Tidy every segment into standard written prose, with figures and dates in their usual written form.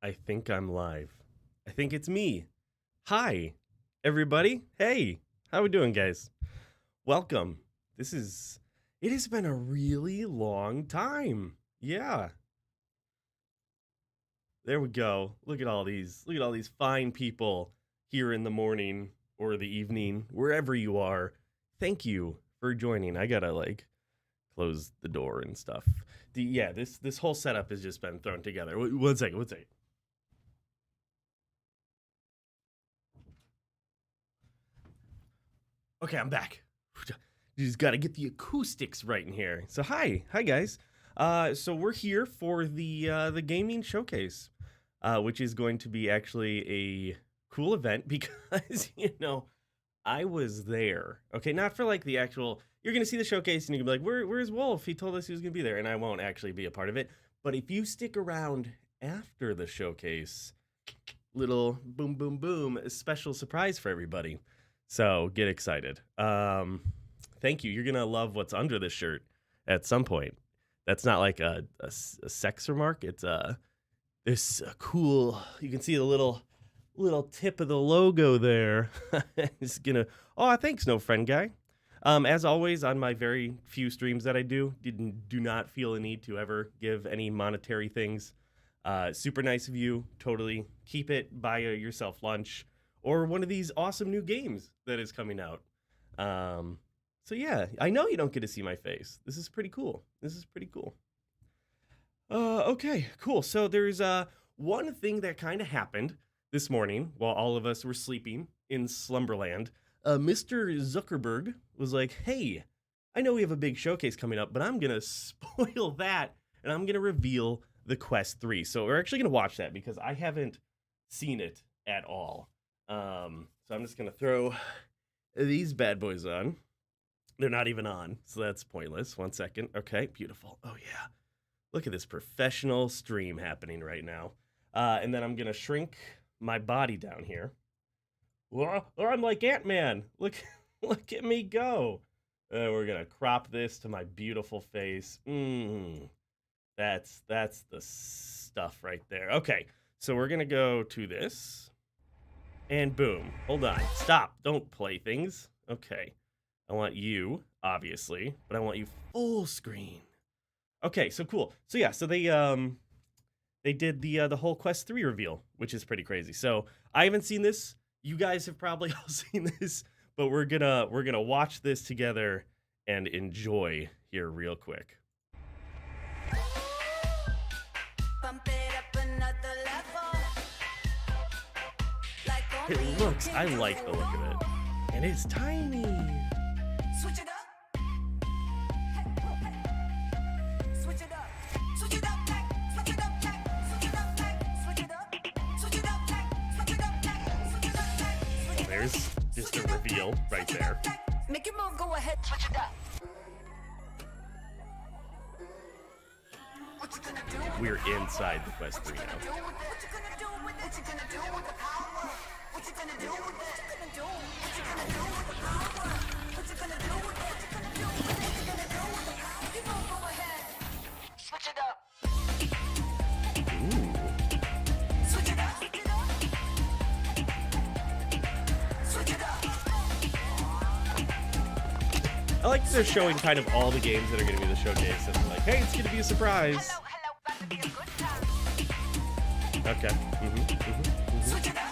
I think I'm live. I think it's me. Hi, everybody. Hey, how we doing, guys? Welcome. It has been a really long time. Yeah, there we go. Look at all these fine people here in the morning or the evening, wherever you are. Thank you for joining. I gotta close the door and stuff. This whole setup has just been thrown together. One second. Okay, I'm back. You just got to get the acoustics right in here. So hi guys. So we're here for the gaming showcase, which is going to be actually a cool event because I was there. Okay, not for like the actual. You're gonna see the showcase and you can be like, where's Wolf? He told us he was gonna be there, and I won't actually be a part of it. But if you stick around after the showcase, little boom boom boom, a special surprise for everybody. So get excited. Thank you. You're gonna love what's under this shirt at some point. That's not like a sex remark. It's this cool. You can see the little tip of the logo there. It's gonna. Oh, thanks, no friend guy. As always, on my very few streams that I do not feel a need to ever give any monetary things. Super nice of you. Totally keep it. Buy yourself lunch or one of these awesome new games that is coming out. So yeah, I know you don't get to see my face. This is pretty cool. Okay, cool. So there's one thing that kind of happened this morning while all of us were sleeping in Slumberland. Mr. Zuckerberg was like, hey, I know we have a big showcase coming up, but I'm going to spoil that, and I'm going to reveal the Quest 3. So we're actually going to watch that because I haven't seen it at all. So I'm just going to throw these bad boys on. They're not even on, so that's pointless. 1 second. Okay, beautiful. Oh, yeah. Look at this professional stream happening right now. And then I'm going to shrink my body down here. Or I'm like Ant-Man. Look at me go. We're going to crop this to my beautiful face. That's the stuff right there. Okay, so we're going to go to this. And boom. Hold on. Stop. Don't play things. Okay. I want you, obviously, but I want you full screen. Okay, so cool. So yeah, so they did the whole Quest 3 reveal, which is pretty crazy. So I haven't seen this. You guys have probably all seen this, but we're gonna watch this together and enjoy here real quick. It looks, I like the look of it. And it's tiny. Switch it up. Switch it up. Switch it up. Switch it up. Switch it up. Switch it up. Switch it up. Switch it up. Well, there's just a reveal right there. Make your move, go ahead, switch it up. What you gonna do? We're inside the Quest 3 now. What you gonna do with it? What you gonna do with the power? What you gonna do with it? What you gonna do? What you gonna do with the power? What you gonna do with it? What you gonna do? What you gonna do with the power? You know, go ahead. Switch it up. Ooh. Switch it up. Switch it up. I like they're showing kind of all the games that are going to be the showcase, and like, hey, it's going to be a surprise. Okay. Switch it up.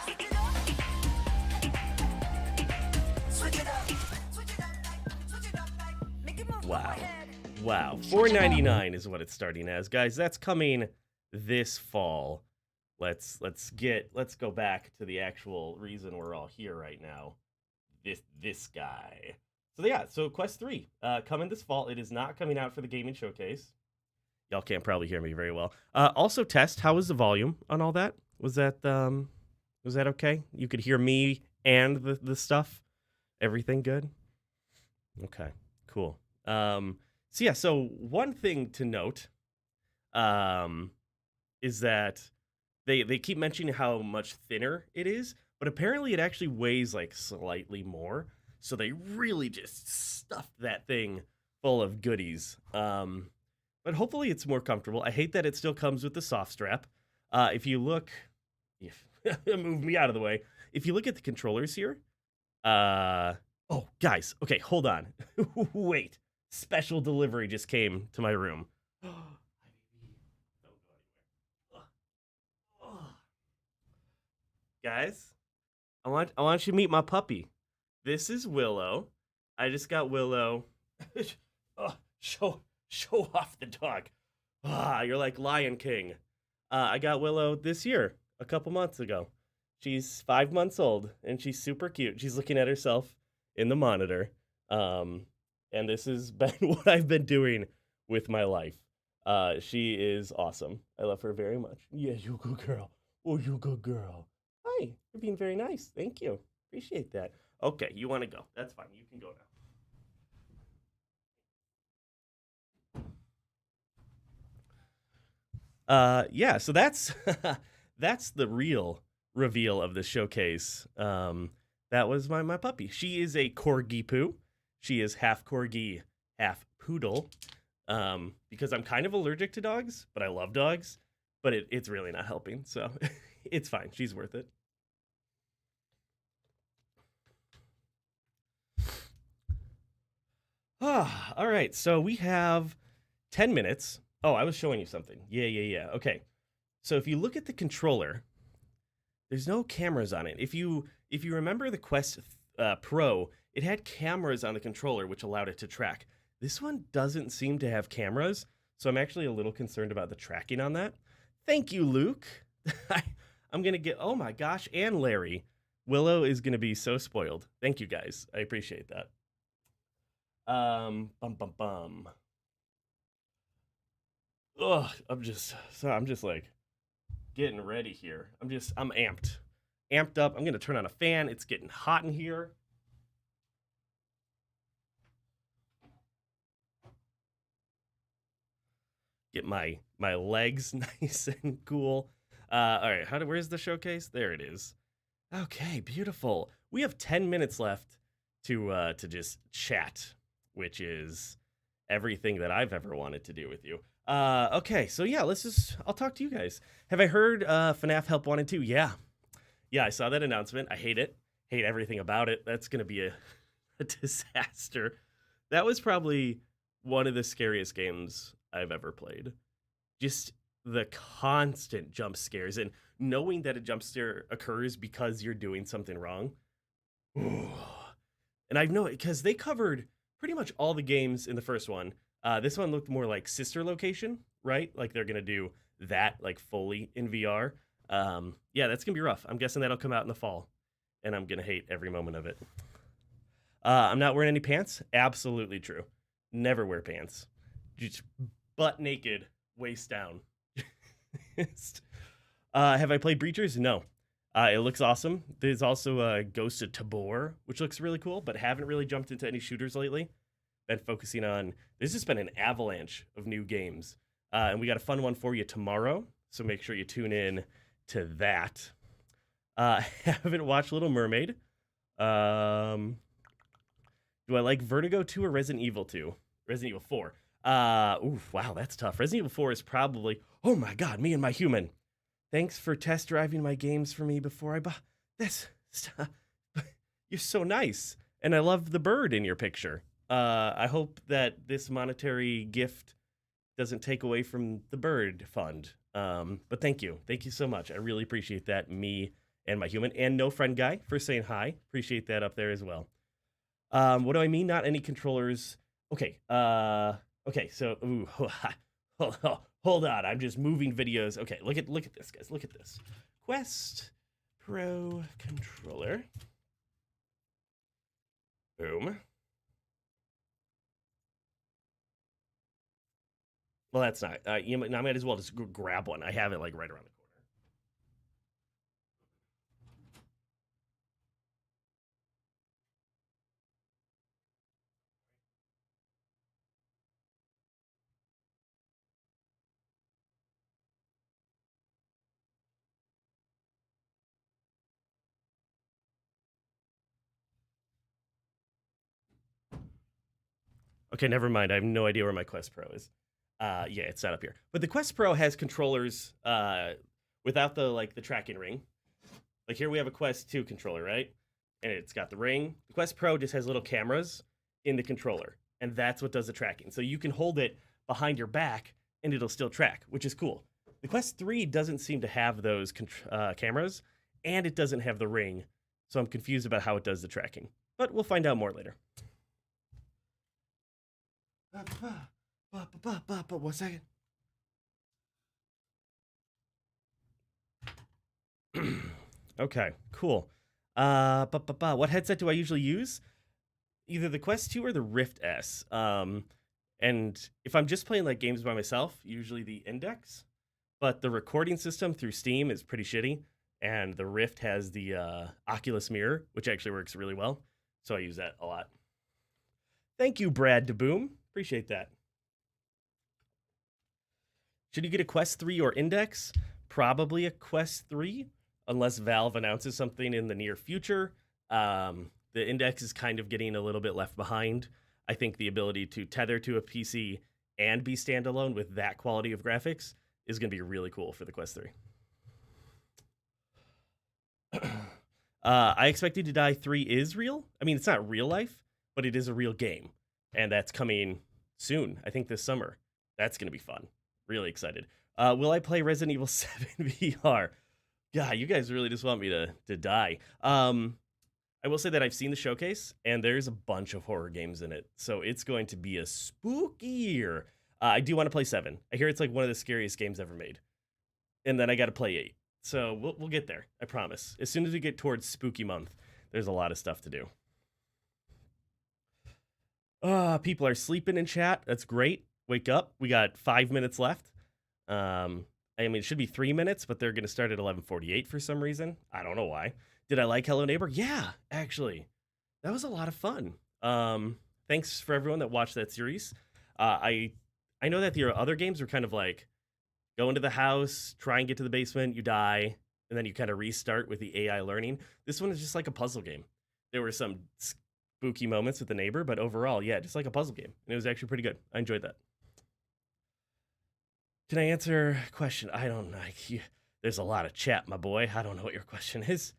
Wow. $4.99 is what it's starting as, guys. That's coming this fall. Let's go back to the actual reason we're all here right now. This guy. So yeah, so Quest 3 coming this fall. It is not coming out for the gaming showcase. Y'all can't probably hear me very well. Also, test, how was the volume on all that? Was that okay? You could hear me and the stuff. Everything good? Okay, cool. So yeah, so one thing to note is that they keep mentioning how much thinner it is, but apparently it actually weighs like slightly more. So they really just stuffed that thing full of goodies. But hopefully it's more comfortable. I hate that it still comes with the soft strap. If you look, if move me out of the way. If you look at the controllers here, oh guys, okay, hold on, wait. Special delivery just came to my room. Guys, I want you to meet my puppy. This is Willow. I just got Willow. Oh, show off the dog. You're like Lion King. I got Willow this year, a couple months ago. She's 5 months old and she's super cute. She's looking at herself in the monitor. And this has been what I've been doing with my life. She is awesome. I love her very much. Yeah, you good girl. Oh, you good girl. Hi, you're being very nice. Thank you. Appreciate that. Okay, you want to go. That's fine. You can go now. Yeah, so that's that's the real reveal of the showcase. That was my puppy. She is a corgi poo. She is half corgi, half poodle. Because I'm kind of allergic to dogs, but I love dogs. But it's really not helping, so it's fine. She's worth it. All right, so we have 10 minutes. Oh, I was showing you something. Yeah. Okay. So if you look at the controller, there's no cameras on it. If you remember the Quest Pro, it had cameras on the controller which allowed it to track. This one doesn't seem to have cameras, so I'm actually a little concerned about the tracking on that. Thank you, Luke. I'm going to get, oh my gosh, and Larry. Willow is going to be so spoiled. Thank you, guys. I appreciate that. Bum. Ugh, I'm just like getting ready here. I'm amped up. I'm gonna turn on a fan. It's getting hot in here. Get my legs nice and cool. All right, where's the showcase? There it is. Okay, beautiful. We have 10 minutes left to just chat, which is everything that I've ever wanted to do with you. Okay, so yeah, I'll talk to you guys. Have I heard FNAF Help 1 and 2? Yeah, I saw that announcement. I hate it. Hate everything about it. That's gonna be a disaster. That was probably one of the scariest games I've ever played. Just the constant jump scares and knowing that a jump scare occurs because you're doing something wrong. And I know it because they covered pretty much all the games in the first one. This one looked more like Sister Location, right? Like they're gonna do that like fully in VR. Yeah, that's gonna be rough. I'm guessing that'll come out in the fall, and I'm gonna hate every moment of it. I'm not wearing any pants. Absolutely true. Never wear pants. Just butt naked, waist down. Have I played Breachers? No. It looks awesome. There's also Ghost of Tabor, which looks really cool, but haven't really jumped into any shooters lately. Been focusing on, there's just been an avalanche of new games. And we got a fun one for you tomorrow, so make sure you tune in to that. Haven't watched Little Mermaid. Do I like Vertigo 2 or Resident Evil 2? Resident Evil 4. Wow, that's tough. Resident Evil 4 is probably, oh my god, me and my human. Thanks for test driving my games for me before I buy. You're so nice. And I love the bird in your picture. I hope that this monetary gift doesn't take away from the bird fund. But thank you. Thank you so much. I really appreciate that, me and my human. And No Friend Guy for saying hi. Appreciate that up there as well. What do I mean? Not any controllers. Okay. Okay, so hold on. I'm just moving videos. Okay, look at this, guys. Look at this. Quest Pro controller. Boom. Well, that's not. I might as well just grab one. I have it like right around the corner. Okay, never mind. I have no idea where my Quest Pro is. Yeah, it's set up here. But the Quest Pro has controllers without the tracking ring. Like here we have a Quest 2 controller, right? And it's got the ring. The Quest Pro just has little cameras in the controller, and that's what does the tracking. So you can hold it behind your back, and it'll still track, which is cool. The Quest 3 doesn't seem to have those cameras, and it doesn't have the ring, so I'm confused about how it does the tracking. But we'll find out more later. 1 second. Okay, cool. What headset do I usually use? Either the Quest 2 or the Rift S. And if I'm just playing like games by myself, usually the Index. But the recording system through Steam is pretty shitty, and the Rift has the Oculus Mirror, which actually works really well. So I use that a lot. Thank you, Brad DeBoom. Appreciate that. Should you get a Quest 3 or Index? Probably a Quest 3, unless Valve announces something in the near future. The Index is kind of getting a little bit left behind. I think the ability to tether to a PC and be standalone with that quality of graphics is going to be really cool for the Quest 3. I Expect You to Die 3 is real. I mean, it's not real life, but it is a real game. And that's coming soon, I think this summer. That's going to be fun. Really excited. Will I play Resident Evil 7 VR? God, you guys really just want me to die. I will say that I've seen the showcase, and there's a bunch of horror games in it. So it's going to be a spooky year. I do want to play 7. I hear it's like one of the scariest games ever made. And then I got to play 8. So we'll get there, I promise. As soon as we get towards spooky month, there's a lot of stuff to do. People are sleeping in chat. That's great. Wake up. We got 5 minutes left. I mean, it should be 3 minutes, but they're going to start at 11:48 for some reason. I don't know why. Did I like Hello Neighbor? Yeah, actually. That was a lot of fun. Thanks for everyone that watched that series. I know that the other games were kind of like go into the house, try and get to the basement, you die, and then you kind of restart with the AI learning. This one is just like a puzzle game. There were some spooky moments with the neighbor, but overall, yeah, just like a puzzle game. And it was actually pretty good. I enjoyed that. Can I answer a question? I don't know. There's a lot of chat, my boy. I don't know what your question is.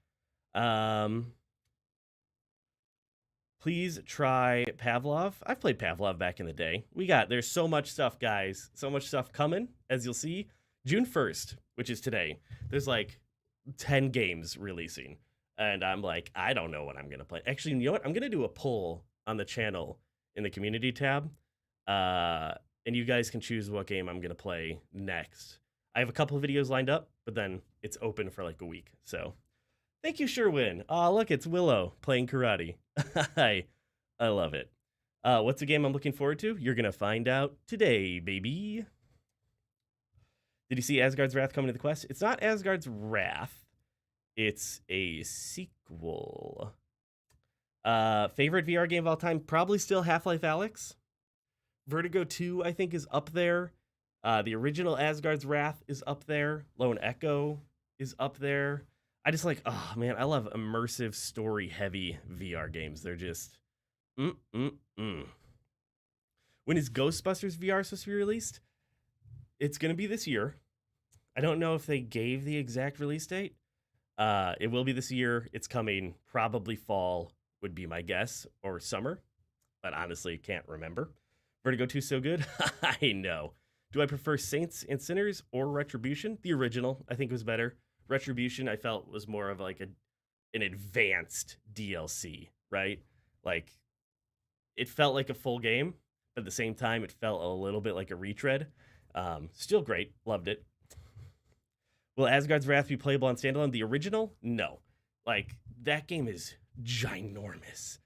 Please try Pavlov. I've played Pavlov back in the day. There's so much stuff, guys. So much stuff coming, as you'll see. June 1st, which is today, there's like 10 games releasing. And I'm like, I don't know what I'm going to play. Actually, you know what? I'm going to do a poll on the channel in the community tab. And you guys can choose what game I'm going to play next. I have a couple of videos lined up, but then it's open for like a week. So thank you, Sherwin. Oh, look, it's Willow playing karate. I love it. What's a game I'm looking forward to? You're going to find out today, baby. Did you see Asgard's Wrath coming to the Quest? It's not Asgard's Wrath. It's a sequel. Favorite VR game of all time? Probably still Half-Life Alyx. Vertigo 2, I think, is up there. The original Asgard's Wrath is up there. Lone Echo is up there. I just like, oh man, I love immersive, story-heavy VR games. They're just, When is Ghostbusters VR supposed to be released? It's going to be this year. I don't know if they gave the exact release date. It will be this year. It's coming probably fall would be my guess, or summer, but honestly can't remember. Vertigo 2 so good. I know. Do I prefer Saints and Sinners or Retribution? The original, I think, was better. Retribution, I felt, was more of like an advanced DLC, right? Like, it felt like a full game, but at the same time, it felt a little bit like a retread. Still great. Loved it. Will Asgard's Wrath be playable on standalone? The original? No. Like, that game is ginormous.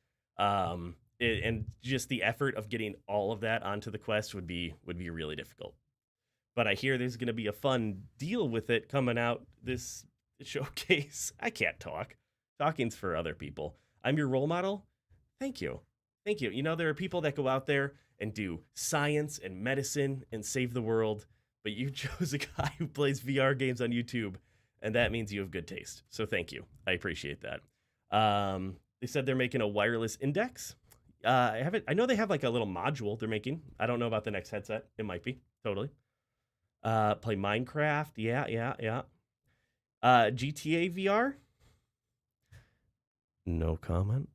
And just the effort of getting all of that onto the Quest would be really difficult. But I hear there's going to be a fun deal with it coming out this showcase. I can't talk. Talking's for other people. I'm your role model. Thank you. Thank you. You know, there are people that go out there and do science and medicine and save the world, but you chose a guy who plays VR games on YouTube, and that means you have good taste. So thank you. I appreciate that. They said they're making a wireless index. I know they have like a little module they're making. I don't know about the next headset. It might be. Totally. Play Minecraft. Yeah. GTA VR? No comment.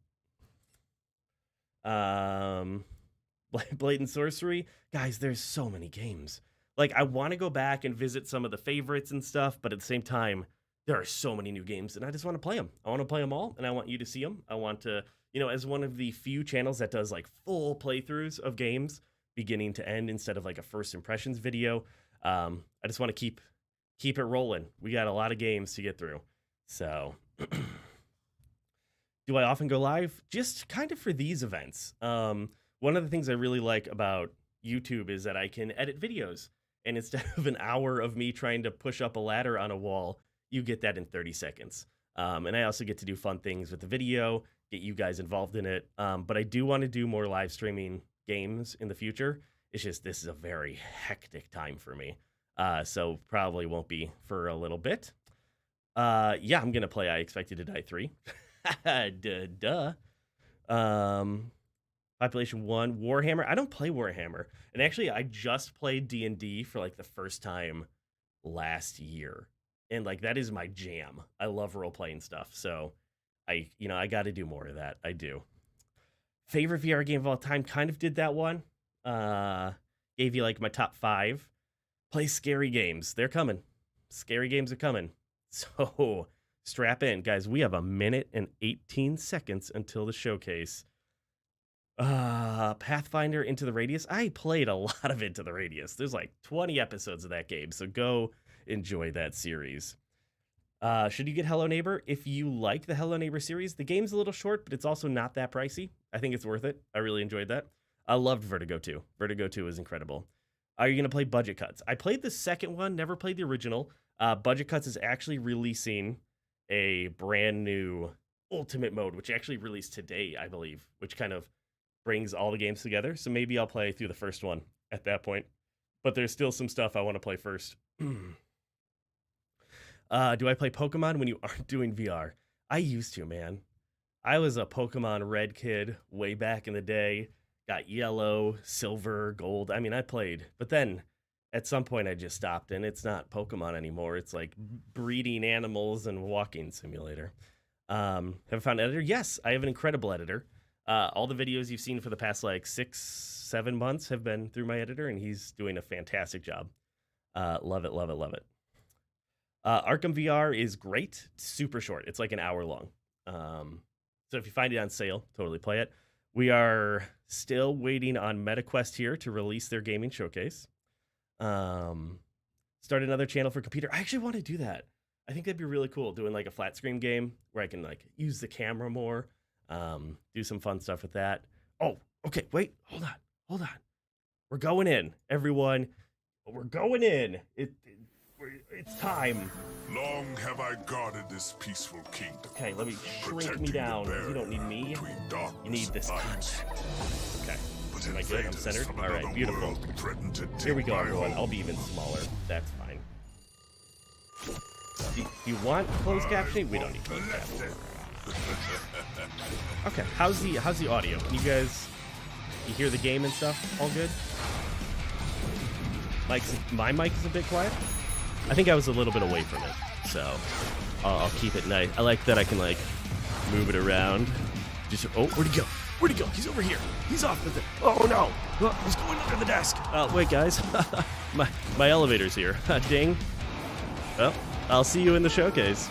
Blatant Sorcery? Guys, there's so many games. Like, I want to go back and visit some of the favorites and stuff, but at the same time, there are so many new games, and I just want to play them. I want to play them all, and I want you to see them. I want to, as one of the few channels that does, like, full playthroughs of games, beginning to end, instead of, like, a first impressions video. I just want to keep it rolling. We got a lot of games to get through. So, do I often go live? Just kind of for these events. One of the things I really like about YouTube is that I can edit videos. And instead of an hour of me trying to push up a ladder on a wall, you get that in 30 seconds. And I also get to do fun things with the video, get you guys involved in it. But I do want to do more live streaming games in the future. It's just this is a very hectic time for me. So probably won't be for a little bit. Yeah, I'm going to play I Expected to Die 3. Duh. Population 1, Warhammer. I don't play Warhammer. And actually, I just played D&D for like the first time last year. And like that is my jam. I love role-playing stuff. So I got to do more of that. I do. Favorite VR game of all time, kind of did that one. Gave you like my top 5. Play scary games. They're coming. Scary games are coming. So strap in. Guys, we have 1 minute and 18 seconds until the showcase. Pathfinder Into the Radius. I played a lot of Into the Radius. There's like 20 episodes of that game, so go enjoy that series. Should you get Hello Neighbor? If you like the Hello Neighbor series, the game's a little short, but it's also not that pricey. I think it's worth it. I really enjoyed that. I loved Vertigo 2. Vertigo 2 is incredible. Are you going to play Budget Cuts? I played the second one, never played the original. Budget Cuts is actually releasing a brand new Ultimate Mode, which actually released today, I believe, which kind of brings all the games together. So maybe I'll play through the first one at that point. But there's still some stuff I want to play first. Do I play Pokemon when you aren't doing VR? I used to, man. I was a Pokemon Red kid way back in the day. Got yellow, silver, gold. I mean, I played. But then at some point I just stopped, and it's not Pokemon anymore. It's like breeding animals and walking simulator. Have I found an editor? Yes, I have an incredible editor. All the videos you've seen for the past like 6-7 months have been through my editor, and he's doing a fantastic job. Love it, love it, love it. Arkham VR is great. It's super short. It's like an hour long. So if you find it on sale, totally play it. We are still waiting on MetaQuest here to release their gaming showcase. Start another channel for computer. I actually want to do that. I think that'd be really cool, doing like a flat screen game where I can like use the camera more. Do some fun stuff with that. Oh, okay, wait, hold on. We're going in, everyone. We're going in. It's time. Long have I guarded this peaceful kingdom. Okay, let me shrink me down. You don't need me. You need this contact. Okay. Am I good? I'm centered? All right, beautiful. Here we go, everyone. I'll be even smaller. That's fine. Do you want closed captioning? We don't need closed captioning. Okay, how's the audio? Can you hear the game and stuff? All good? My mic is a bit quiet. I think I was a little bit away from it, so I'll keep it nice. I like that I can like move it around. Where'd he go? Where'd he go? He's over here. He's off with it. Oh no! He's going under the desk. Wait, guys. my elevator's here. Ding. Well, I'll see you in the showcase.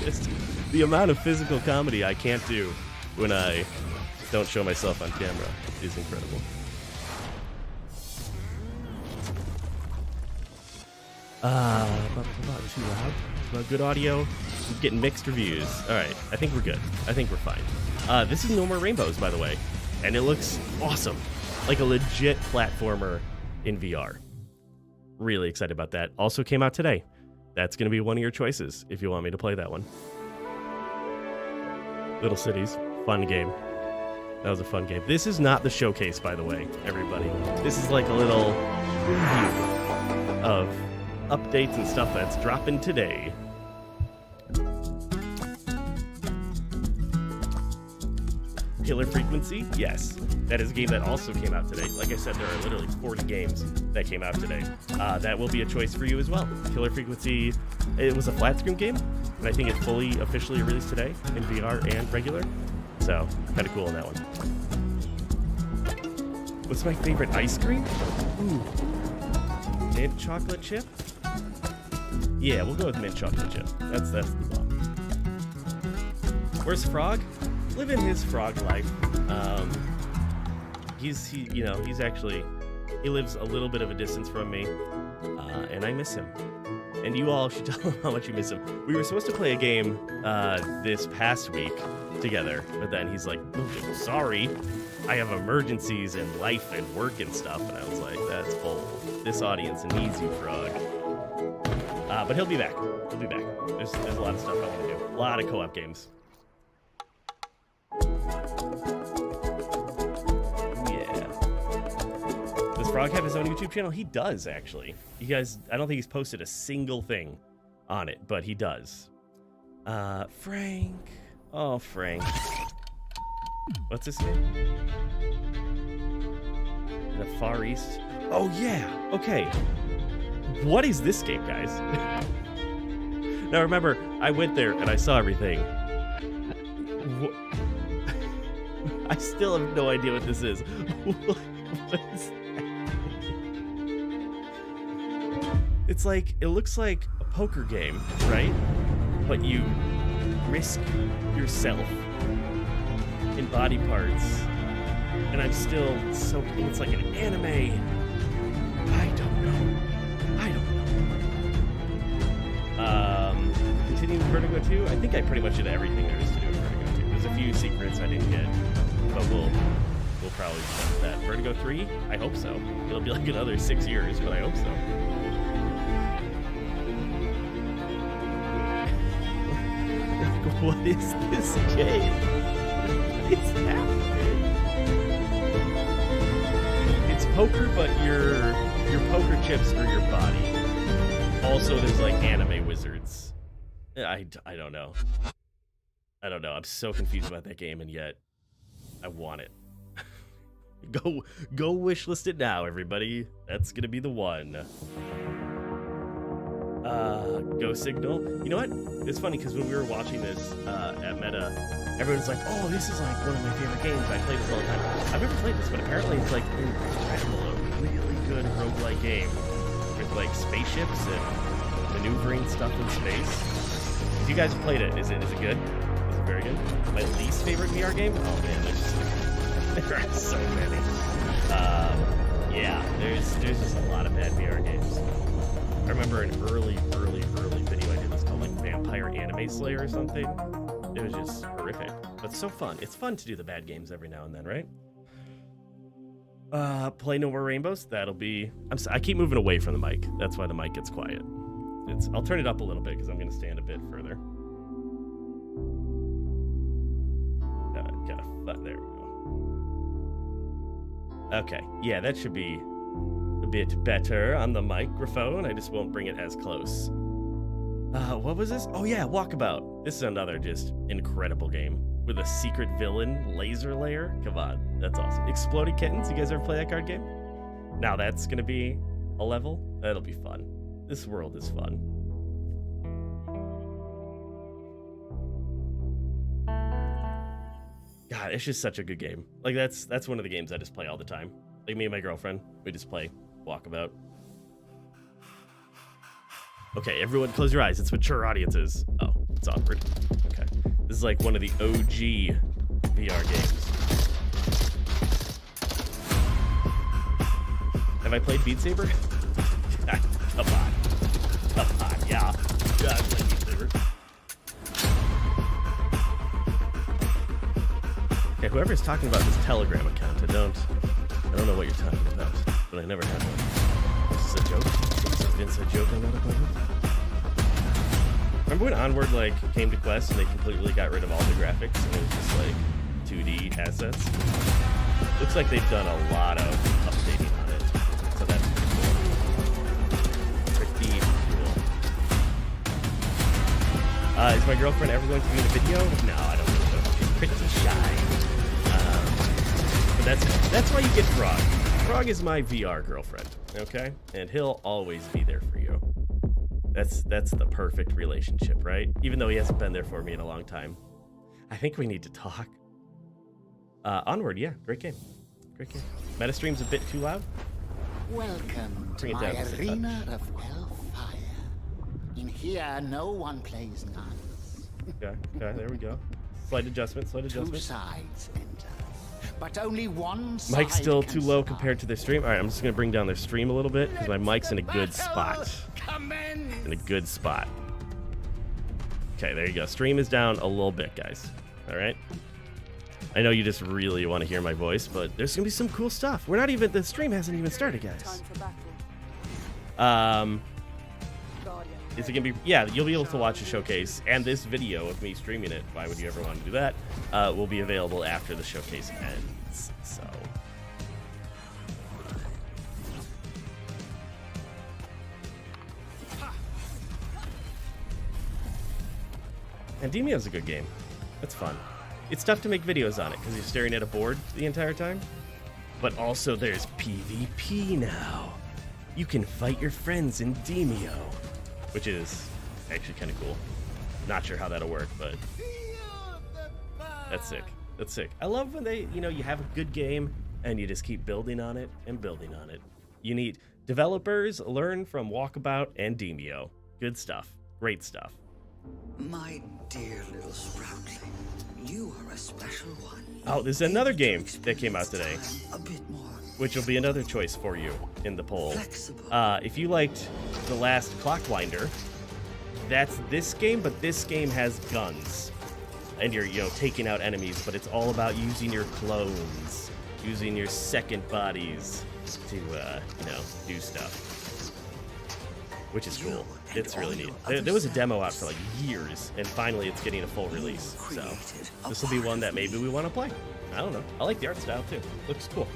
Just the amount of physical comedy I can't do when I don't show myself on camera is incredible. Too loud. Good audio. I'm getting mixed reviews. All right, I think we're good. I think we're fine. This is No More Rainbows, by the way, and it looks awesome, like a legit platformer in VR. Really excited about that. Also came out today. That's going to be one of your choices if you want me to play that one. Little Cities, fun game. That was a fun game. This is not the showcase, by the way, everybody. This is like a little preview of updates and stuff that's dropping today. Pillar frequency? Yes. that is a game that also came out today. Like I said, there are literally 40 games that came out today. That will be a choice for you as well. Killer Frequency, it was a flat screen game, and I think it's fully officially released today in VR and regular. So, kind of cool on that one. What's my favorite ice cream? Ooh. Mint chocolate chip? Yeah, we'll go with mint chocolate chip. That's the law. Where's Frog? Living his frog life. He lives a little bit of a distance from me, and I miss him. And you all should tell him how much you miss him. We were supposed to play a game this past week together, but then he's like, oh, sorry, I have emergencies in life and work and stuff. And I was like, that's bull. This audience needs you, Frog. But he'll be back. He'll be back. There's a lot of stuff I want to do. A lot of co-op games. Frog have his own YouTube channel? He does, actually. You guys, I don't think he's posted a single thing on it, but he does. Frank. Oh, Frank. What's his name? The Far East. Oh, yeah. Okay. What is this game, guys? Now, remember, I went there and I saw everything. I still have no idea what this is. What is It's like, it looks like a poker game, right? But you risk yourself in body parts. And I'm still so, it's like an anime. I don't know. Continuing Vertigo 2, I think I pretty much did everything there is to do in Vertigo 2. There's a few secrets I didn't get, but we'll probably start that. Vertigo 3, I hope so. It'll be like another 6 years, but I hope so. What is this game? What is happening? It's poker, but your poker chips are your body. Also, there's like anime wizards. I don't know. I don't know. I'm so confused about that game, and yet I want it. Go wishlist it now, everybody. That's gonna be the one. Go Signal. You know what? It's funny because when we were watching this at Meta, everyone's like, "Oh, this is like one of my favorite games. I play this all the time." I've never played this, but apparently it's like incredible, a really good roguelike game with like spaceships and maneuvering stuff in space. If you guys played it, is it good? Is it very good? My least favorite VR game? Oh man, there are so many. Yeah, there's just a lot of bad VR games. I remember an early video I did was called like Vampire Anime Slayer or something. It was just horrific, but so fun. It's fun to do the bad games every now and then, right? Play No More Rainbows. That'll be. I keep moving away from the mic. That's why the mic gets quiet. I'll turn it up a little bit because I'm going to stand a bit further. There we go. Okay, yeah, that should be a bit better on the microphone. I just won't bring it as close. What was this? Oh yeah, Walkabout. This is another just incredible game with a secret villain laser layer. Come on, that's awesome. Exploding Kittens. You guys ever play that card game? Now that's gonna be a level. That'll be fun. This world is fun. God, it's just such a good game. Like that's one of the games I just play all the time. Like me and my girlfriend, we just play Walkabout. Okay, everyone close your eyes. It's mature audiences. Oh, it's awkward. Okay. This is like one of the OG VR games. Have I played Beat Saber? Come on. Yeah, I played Beat Saber. Okay, whoever's talking about this Telegram account, I don't know what you're talking about, but I never had one. Is this a joke? Is this Vince a joke on that appointment? Remember when Onward came to Quest and they completely got rid of all the graphics and it was just like 2D assets? Looks like they've done a lot of updating on it, so that's pretty cool. Is my girlfriend ever going to be in a video? No, I don't think so. She's pretty shy. But That's why you get Frog. Frog is my VR girlfriend, okay? And he'll always be there for you. That's the perfect relationship, right? Even though he hasn't been there for me in a long time. I think we need to talk. Onward, yeah, great game. Great game. Metastream's a bit too loud. Welcome to Bring it my down just a arena of hellfire. In here, no one plays guns. Okay, there we go. Slight adjustment. Two sides enter, but only one side. Mic's still can too low survive. compared to their stream. All right, I'm just gonna bring down their stream a little bit because my mic's in a good spot. Commence. In a good spot. Okay, there you go. Stream is down a little bit, guys. All right. I know you just really want to hear my voice, but there's gonna be some cool stuff. The stream hasn't even started, guys. Is it gonna be? Yeah, you'll be able to watch a showcase and this video of me streaming it. Why would you ever want to do that? Will be available after the showcase ends. So. And Demio's a good game. It's fun. It's tough to make videos on it because you're staring at a board the entire time. But also there's PvP now. You can fight your friends in Demio, which is actually kind of cool. Not sure how that'll work, but that's sick. That's sick. I love when you have a good game and you just keep building on it and building on it. You need developers learn from Walkabout and Demio. Good stuff. Great stuff. My dear little Sproutling, you are a special one. Oh, there's another game that came out today, A bit more which will be another choice for you in the poll. flexible. If you liked the last Clockwinder, that's this game, but this game has guns. And you're, taking out enemies, but it's all about using your clones, using your second bodies to, do stuff. Which is cool. It's really neat. There was a demo out for like years, and finally it's getting a full release. So this will be one that maybe we want to play. I don't know. I like the art style too. Looks cool.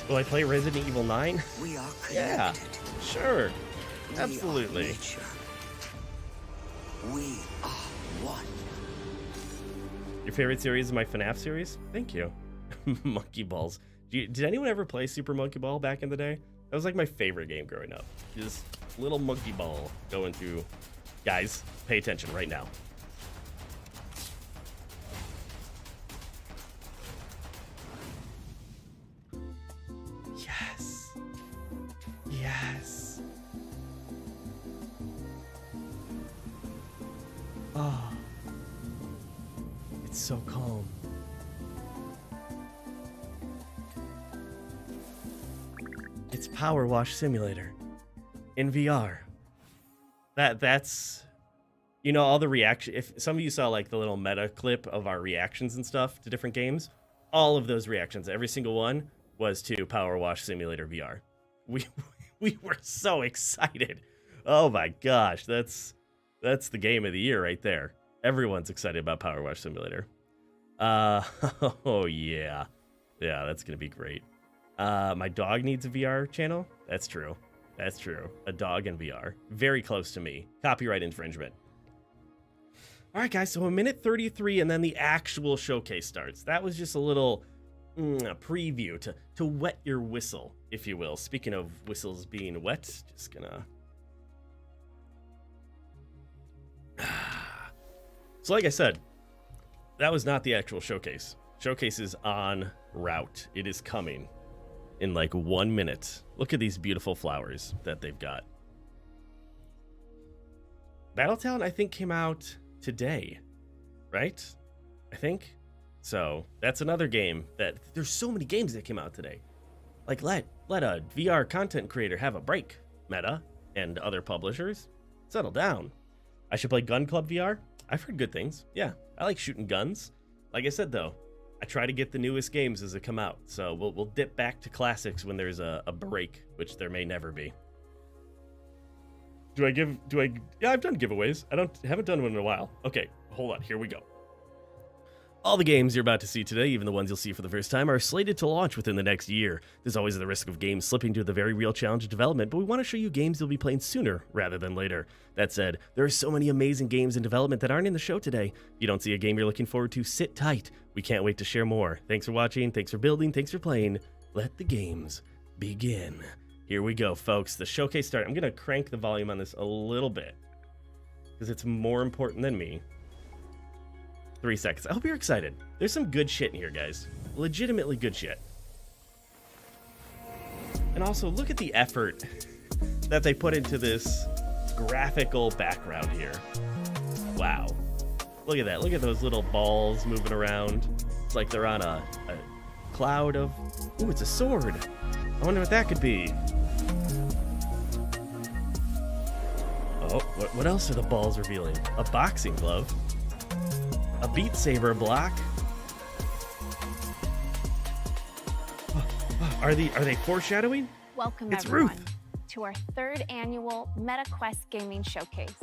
Will I play Resident Evil 9? We are Yeah, connected. sure. We are Absolutely. nature. We are one. Your favorite series is my FNAF series? Thank you. Monkey Balls. Did anyone ever play Super Monkey Ball back in the day? That was like my favorite game growing up. Just little monkey ball going through. Guys, pay attention right now. Yes. Yes. Oh. It's so calm. It's Power Wash Simulator in VR. That's all the reaction. If some of you saw like the little meta clip of our reactions and stuff to different games, all of those reactions, every single one was to Power Wash Simulator VR. We were so excited. Oh my gosh, that's the game of the year right there. Everyone's excited about Power Wash Simulator. Oh yeah. Yeah, that's gonna be great. My dog needs a VR channel. That's true. That's true. A dog in VR. Very close to me. Copyright infringement. All right, guys, so a minute 33 and then the actual showcase starts. That was just a little preview to wet your whistle, if you will. Speaking of whistles being wet, just gonna... So like I said, that was not the actual showcase. Showcase is en route. It is coming in like 1 minute. Look at these beautiful flowers that they've got. Battletown, I think, came out today, right? I think. So that's another game that there's so many games that came out today. Like let a VR content creator have a break, Meta and other publishers. Settle down. I should play Gun Club VR. I've heard good things. Yeah, I like shooting guns. Like I said though, I try to get the newest games as they come out. So we'll dip back to classics when there's a break, which there may never be. Yeah, I've done giveaways. Haven't done one in a while. Okay, hold on. Here we go. All the games you're about to see today, even the ones you'll see for the first time, are slated to launch within the next year. There's always the risk of games slipping to the very real challenge of development, but we want to show you games you'll be playing sooner rather than later. That said, there are so many amazing games in development that aren't in the show today. If you don't see a game you're looking forward to, sit tight. We can't wait to share more. Thanks for watching, thanks for building, thanks for playing. Let the games begin. Here we go, folks. The showcase start. I'm going to crank the volume on this a little bit because it's more important than me. 3 seconds. I hope you're excited. There's some good shit in here, guys. Legitimately good shit. And also, look at the effort that they put into this graphical background here. Wow. Look at that. Look at those little balls moving around. It's like they're on a cloud of... Ooh, it's a sword. I wonder what that could be. Oh, what else are the balls revealing? A boxing glove. A Beat Saber block. Are they foreshadowing? Welcome It's everyone Ruth. to our 3rd annual Meta Quest Gaming Showcase.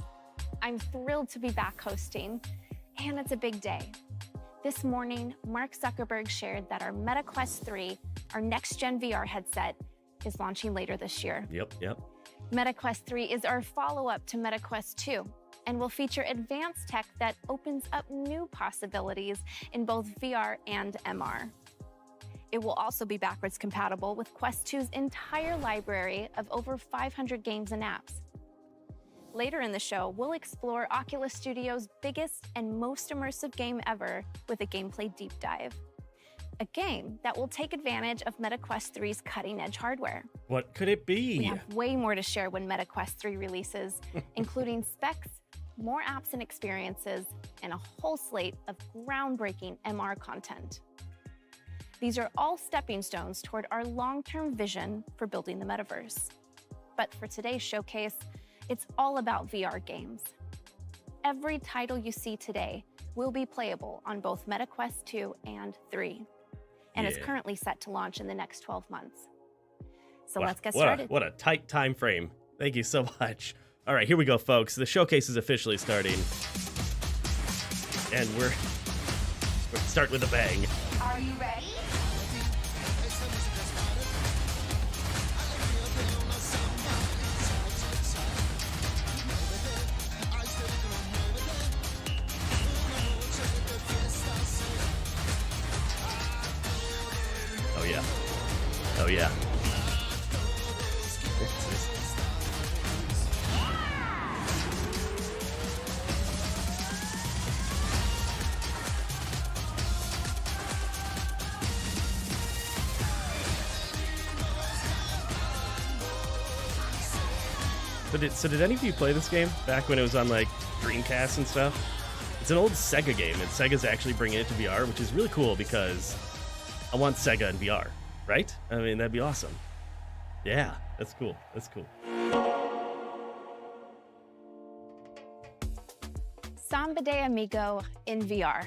I'm thrilled to be back hosting, and it's a big day. This morning, Mark Zuckerberg shared that our Meta Quest 3, our next-gen VR headset, is launching later this year. Yep. Meta Quest 3 is our follow-up to Meta Quest 2, and will feature advanced tech that opens up new possibilities in both VR and MR. It will also be backwards compatible with Quest 2's entire library of over 500 games and apps. Later in the show, we'll explore Oculus Studio's biggest and most immersive game ever with a gameplay deep dive. A game that will take advantage of Meta Quest 3's cutting-edge hardware. What could it be? We have way more to share when Meta Quest 3 releases, including specs, more apps and experiences, and a whole slate of groundbreaking MR content. These are all stepping stones toward our long-term vision for building the metaverse. But for today's showcase, it's all about VR games. Every title you see today will be playable on both Meta Quest 2 and 3, and is currently set to launch in the next 12 months. So Wow, let's get started. What a tight time frame. Thank you so much. All right, here we go, folks. The showcase is officially starting. And we're starting with a bang. Are you ready? Oh, yeah. Oh, yeah. So did any of you play this game back when it was on like Dreamcast and stuff? It's an old Sega game, and Sega's actually bringing it to VR, which is really cool because I want Sega in VR, right? I mean, that'd be awesome. Yeah, that's cool. That's cool. Samba de Amigo in VR.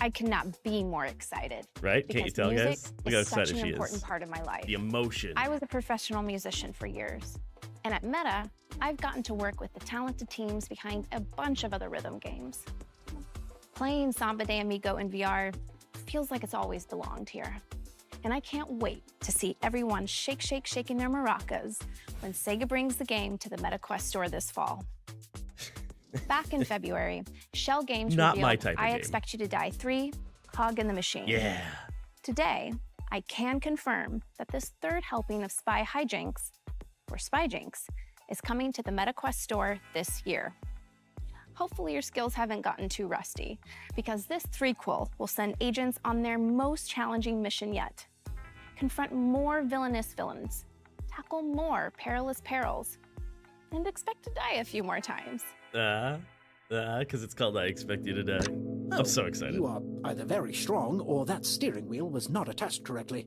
I could not be more excited. Right? Can't you tell, guys? Look how is such excited an she important is. part of my life. The emotion. I was a professional musician for years. And at Meta, I've gotten to work with the talented teams behind a bunch of other rhythm games. Playing Samba de Amigo in VR feels like it's always belonged here. And I can't wait to see everyone shaking their maracas when Sega brings the game to the Meta Quest store this fall. Back in February, Shell Games Not revealed my type of I game. Expect You to Die 3, Cog in the Machine. Yeah. Today, I can confirm that this 3rd helping of Spy Hijinks, or Spyjinks, is coming to the Meta Quest store this year. Hopefully your skills haven't gotten too rusty, because this threequel will send agents on their most challenging mission yet. Confront more villainous villains, tackle more perilous perils, and expect to die a few more times. Because it's called I Expect You to Die. I'm so excited. You are either very strong or that steering wheel was not attached correctly.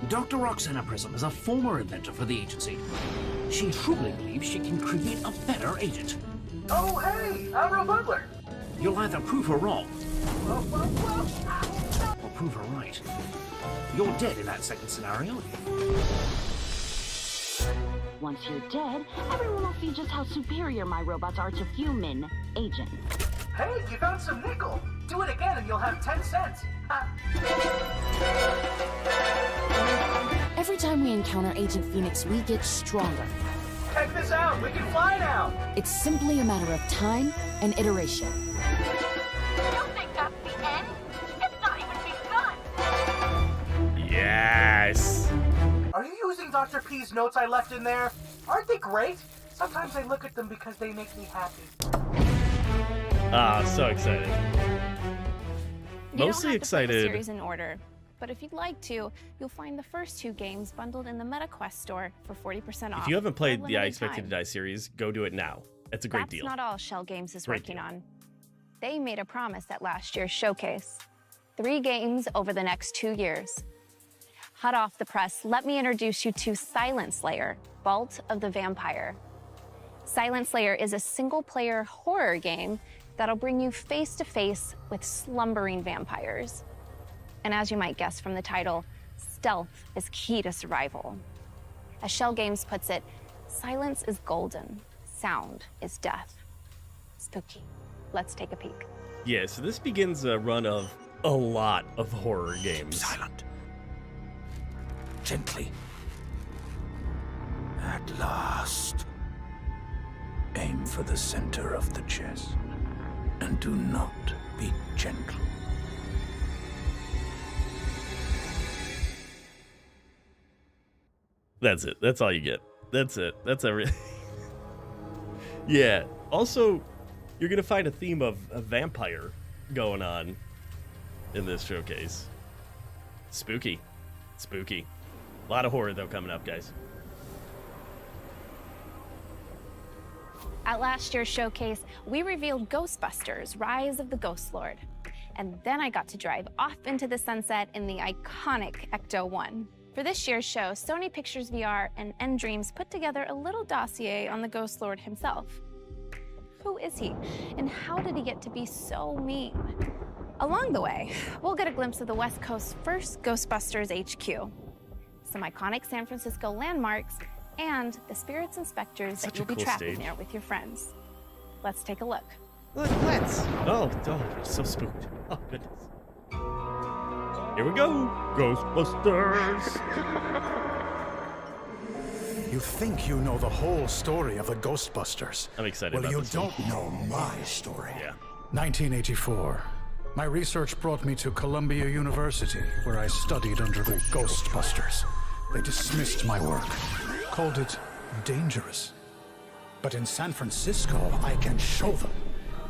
Dr. Roxana Prism is a former inventor for the agency. She truly believes she can create a better agent. Oh, hey, I'm Butler. You'll either prove her wrong, or prove her right. You're dead in that second scenario. once you're dead, everyone will see just how superior my robots are to human agents. Hey, you found some nickel. Do it again and you'll have 10 cents. Every time we encounter Agent Phoenix, we get stronger. Check this out. We can fly now. It's simply a matter of time and iteration. You think that's the end? It's not even begun. Yes. Are you using Dr. P's notes I left in there? Aren't they great? Sometimes I look at them because they make me happy. Ah, so excited. You Mostly don't have excited. To put the series in order, but if you'd like to, you'll find the first 2 games bundled in the MetaQuest store for 40% off. If you haven't played for a the I limited Expected time. to Die series, go do it now. It's a great deal. That's not all Shell Games is Great working deal. on. They made a promise at last year's showcase. 3 games over the next 2 years. Hot off the press, let me introduce you to Silent Slayer, Vault of the Vampire. Silent Slayer is a single-player horror game that'll bring you face-to-face with slumbering vampires. And as you might guess from the title, stealth is key to survival. As Shell Games puts it, silence is golden, sound is death. Spooky. Let's take a peek. Yeah, so this begins a run of a lot of horror games. Silent. Gently. At last. Aim for the center of the chest. And do not be gentle. That's it. That's all you get. That's it. That's everything. Yeah. Also, you're going to find a theme of a vampire going on in this showcase. Spooky. Spooky. A lot of horror, though, coming up, guys. At last year's showcase, we revealed Ghostbusters: Rise of the Ghost Lord. And then I got to drive off into the sunset in the iconic Ecto-1. For this year's show, Sony Pictures VR and nDreams put together a little dossier on the Ghost Lord himself. Who is he, and how did he get to be so mean? Along the way, we'll get a glimpse of the West Coast's first Ghostbusters HQ, some iconic San Francisco landmarks, and the spirits and specters that Such a you'll be cool trapping stage. there with your friends. Let's take a look. Let's. Oh, so spooked. Oh, goodness. Here we go. Ghostbusters. You think you know the whole story of the Ghostbusters. I'm excited Well, about you this one. don't know my story. Yeah. 1984. My research brought me to Columbia University, where I studied under the Ghostbusters. They dismissed my work, called it dangerous. But in San Francisco, I can show them,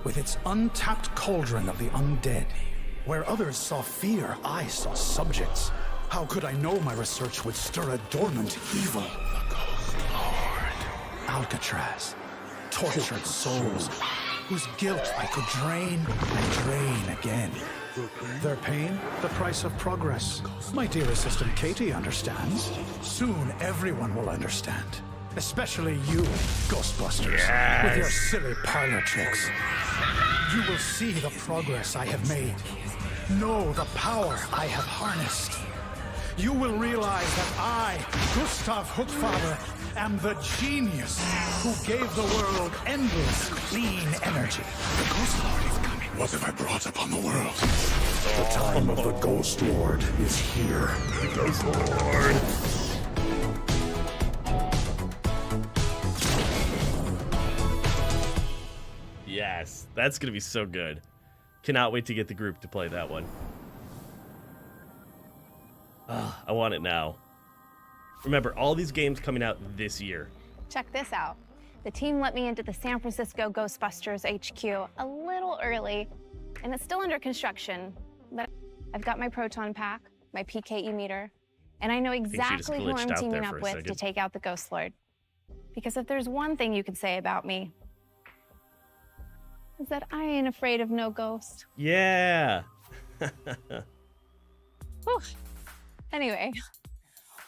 with its untapped cauldron of the undead. Where others saw fear, I saw subjects. How could I know my research would stir a dormant evil? The Ghost Lord. Alcatraz. Tortured souls, whose guilt I could drain and drain again. Their pain, the price of progress. My dear assistant Katie understands. Soon everyone will understand. Especially you, Ghostbusters, with your silly parlor tricks. You will see the progress I have made. Know the power I have harnessed. You will realize that I, Gustav Hookfather, am the genius who gave the world endless clean energy. The Ghost Lord is coming. What have I brought upon the world? The time of the Ghost Lord is here. The Ghost Lord. Yes, that's going to be so good. Cannot wait to get the group to play that one. I want it now. Remember, all these games coming out this year. Check this out. The team let me into the San Francisco Ghostbusters HQ a little early, and it's still under construction, but I've got my proton pack, my PKE meter, and I know she just exactly who glitched I'm out teaming there up for a with to second. take out the Ghost Lord. Because if there's one thing you can say about me, is that I ain't afraid of no ghost. Yeah. Whew. Anyway,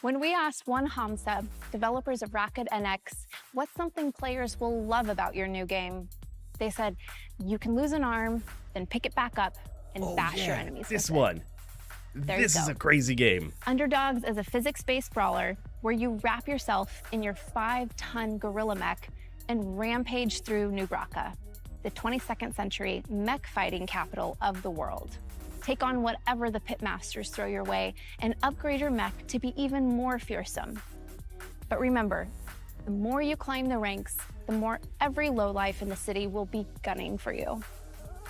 when we asked One Hamsub, developers of Rocket NX, what's something players will love about your new game, they said, you can lose an arm, then pick it back up and bash your enemies This with it. one. There This you is go. a crazy game. Underdogs is a physics-based brawler where you wrap yourself in your 5-ton gorilla mech and rampage through New Bracca, the 22nd century mech fighting capital of the world. Take on whatever the pitmasters throw your way and upgrade your mech to be even more fearsome. But remember, the more you climb the ranks, the more every lowlife in the city will be gunning for you.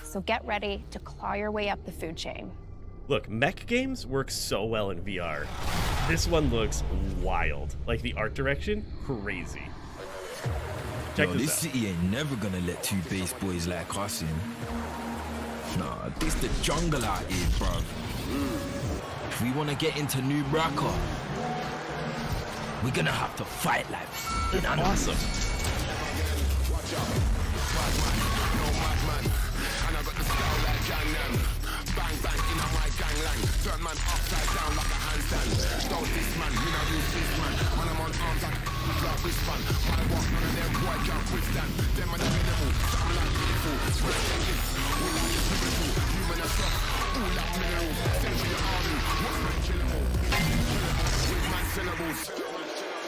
So get ready to claw your way up the food chain. Look, mech games work so well in VR. This one looks wild. Like the art direction, crazy. Check This this out. city ain't never gonna let two base boys like us in. Nah, this the jungle out here, bruv. If we wanna get into New Bracca, we're gonna have to fight like Awesome.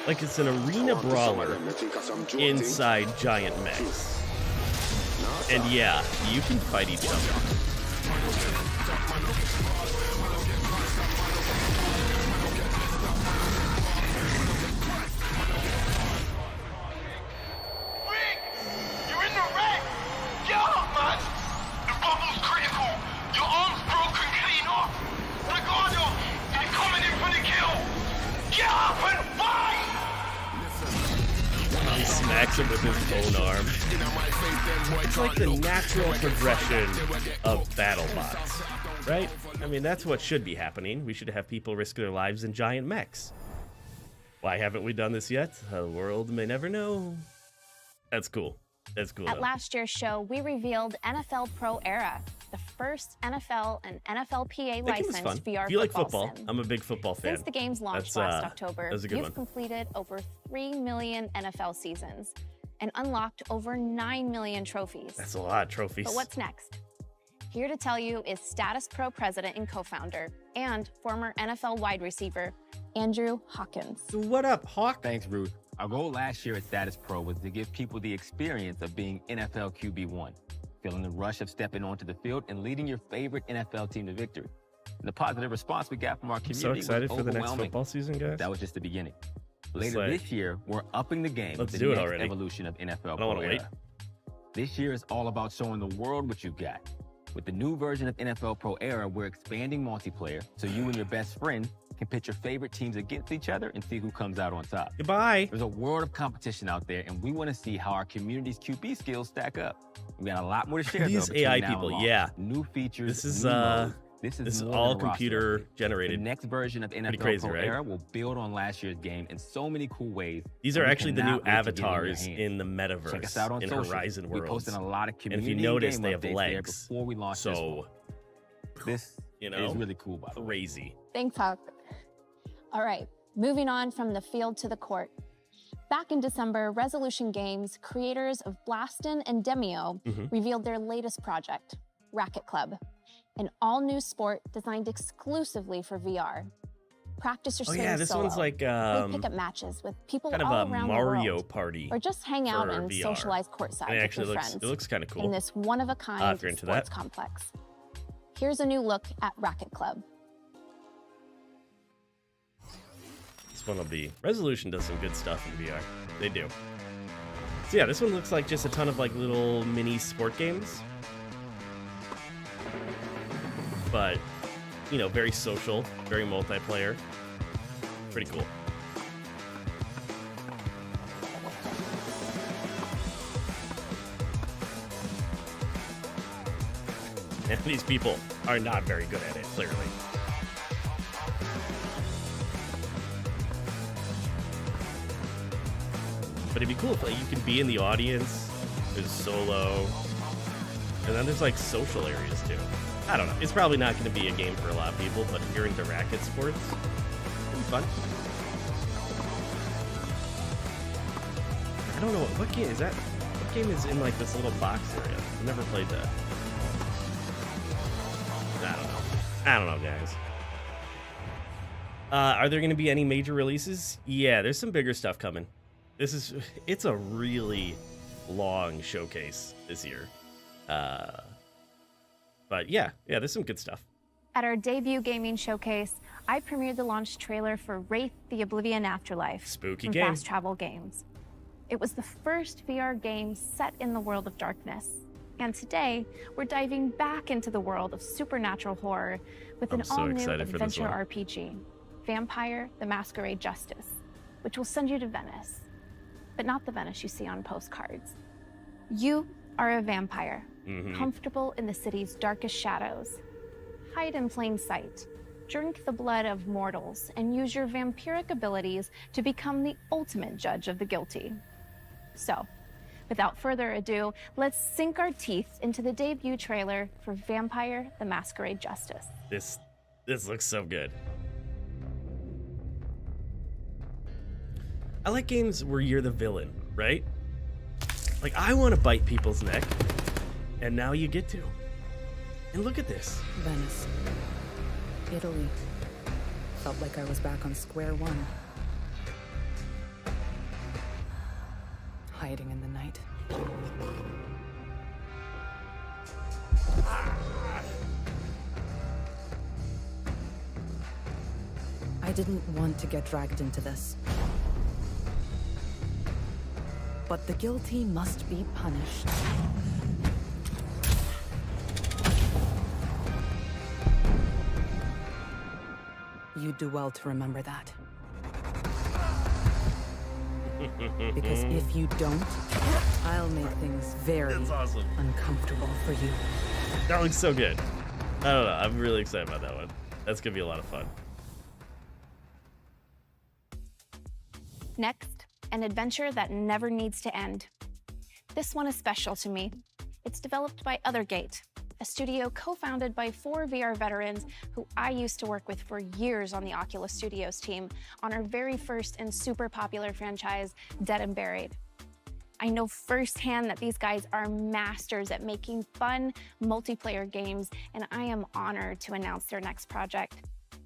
Like it's an arena brawler inside giant mechs. And yeah, you can fight each other. You're in the wreck! Get up, man! The bubble's critical! Your arm's broken clean off! Ricardo, they're coming in for the kill! Get up and fight! He smacks him with his own arm. It's like the natural progression of battle bots, right? I mean, that's what should be happening. We should have people risk their lives in giant mechs. Why haven't we done this yet? The world may never know. That's cool. That's cool. At though. last year's show, we revealed NFL Pro Era, the first NFL and NFLPA That game was licensed fun. VR If you like football football, sim. I'm a big football fan. Since the game's launched That's, last October, that was a good you've one. completed over 3 million NFL seasons and unlocked over 9 million trophies. That's a lot of trophies. But what's next? Here to tell you is Status Pro president and co-founder and former NFL wide receiver, Andrew Hawkins. What up, Hawk? Thanks, Ruth. Our goal last year at Status Pro was to give people the experience of being NFL QB1, feeling the rush of stepping onto the field and leading your favorite NFL team to victory. And the positive response we got from our I'm community so excited was for the next overwhelming. football season, guys. That was just the beginning. It's Later like- this year, we're upping the game Let's with do the it next already. evolution of NFL I don't Pro wanna wait. Era. This year is all about showing the world what you've got. With the new version of NFL Pro Era, we're expanding multiplayer so you and your best friend can pit your favorite teams against each other and see who comes out on top. Goodbye. There's a world of competition out there, and we want to see how our community's QB skills stack up. We got a lot more to share. These though, between AI now and people, launch. yeah. New features. This is new modes. this This is is more all than a roster computer update. generated. The next version of NFL crazy, Pro right? Era will build on last year's game in so many cool ways. These and are we actually the new cannot wait to get it in your avatars hands. in the metaverse Check us out on in social. Horizon We're Worlds. posting a lot of And community if you notice, game they have updates there legs. before we launch this one. So, This you know, is really cool, by the way. crazy. Thanks, Hawk. All right, moving on from the field to the court. Back in December, Resolution Games, creators of Blastin' and Demio, revealed their latest project, Racket Club, an all-new sport designed exclusively for VR. Practice your Oh swing yeah, this solo, one's like play pickup matches with people kind of all a around the Mario world, Party. or just hang out for and VR. socialize courtside And it with actually your looks friends it looks kind of cool. in this one-of-a-kind if you're into sports that. complex. Here's a new look at Racket Club. This one will be Resolution does some good stuff in VR. They do. So yeah, this one looks like just a ton of like little mini sport games. But, you know, very social, very multiplayer. Pretty cool. And these people are not very good at it, clearly. But it'd be cool if like, you can be in the audience, there's solo, and then there's like social areas too. I don't know. It's probably not going to be a game for a lot of people, but if you're into racket sports, it'll be fun. I don't know what game is that. What game is in like this little box area? I've never played that. I don't know, guys. Are there going to be any major releases? Yeah, there's some bigger stuff coming. It's a really long showcase this year. But yeah, there's some good stuff. At our debut gaming showcase, I premiered the launch trailer for Wraith: The Oblivion Afterlife Spooky from game. Fast Travel Games. It was the first VR game set in the world of darkness. And today, we're diving back into the world of supernatural horror with an all-new adventure RPG, Vampire: The Masquerade Justice, which will send you to Venice. But not the Venice you see on postcards. You are a vampire, comfortable in the city's darkest shadows. Hide in plain sight, drink the blood of mortals, and use your vampiric abilities to become the ultimate judge of the guilty. So, without further ado, let's sink our teeth into the debut trailer for Vampire: The Masquerade Justice. This looks so good. I like games where you're the villain, right? Like, I want to bite people's neck, and now you get to. And look at this. Venice. Italy. Felt like I was back on square one. Hiding in the night. I didn't want to get dragged into this. But the guilty must be punished. You do well to remember that. Because if you don't, I'll make things very uncomfortable for you. That looks so good. I don't know. I'm really excited about that one. That's going to be a lot of fun. Next, an adventure that never needs to end. This one is special to me. It's developed by Othergate, a studio co-founded by 4 VR veterans who I used to work with for years on the Oculus Studios team on our very first and super popular franchise, Dead and Buried. I know firsthand that these guys are masters at making fun multiplayer games, and I am honored to announce their next project,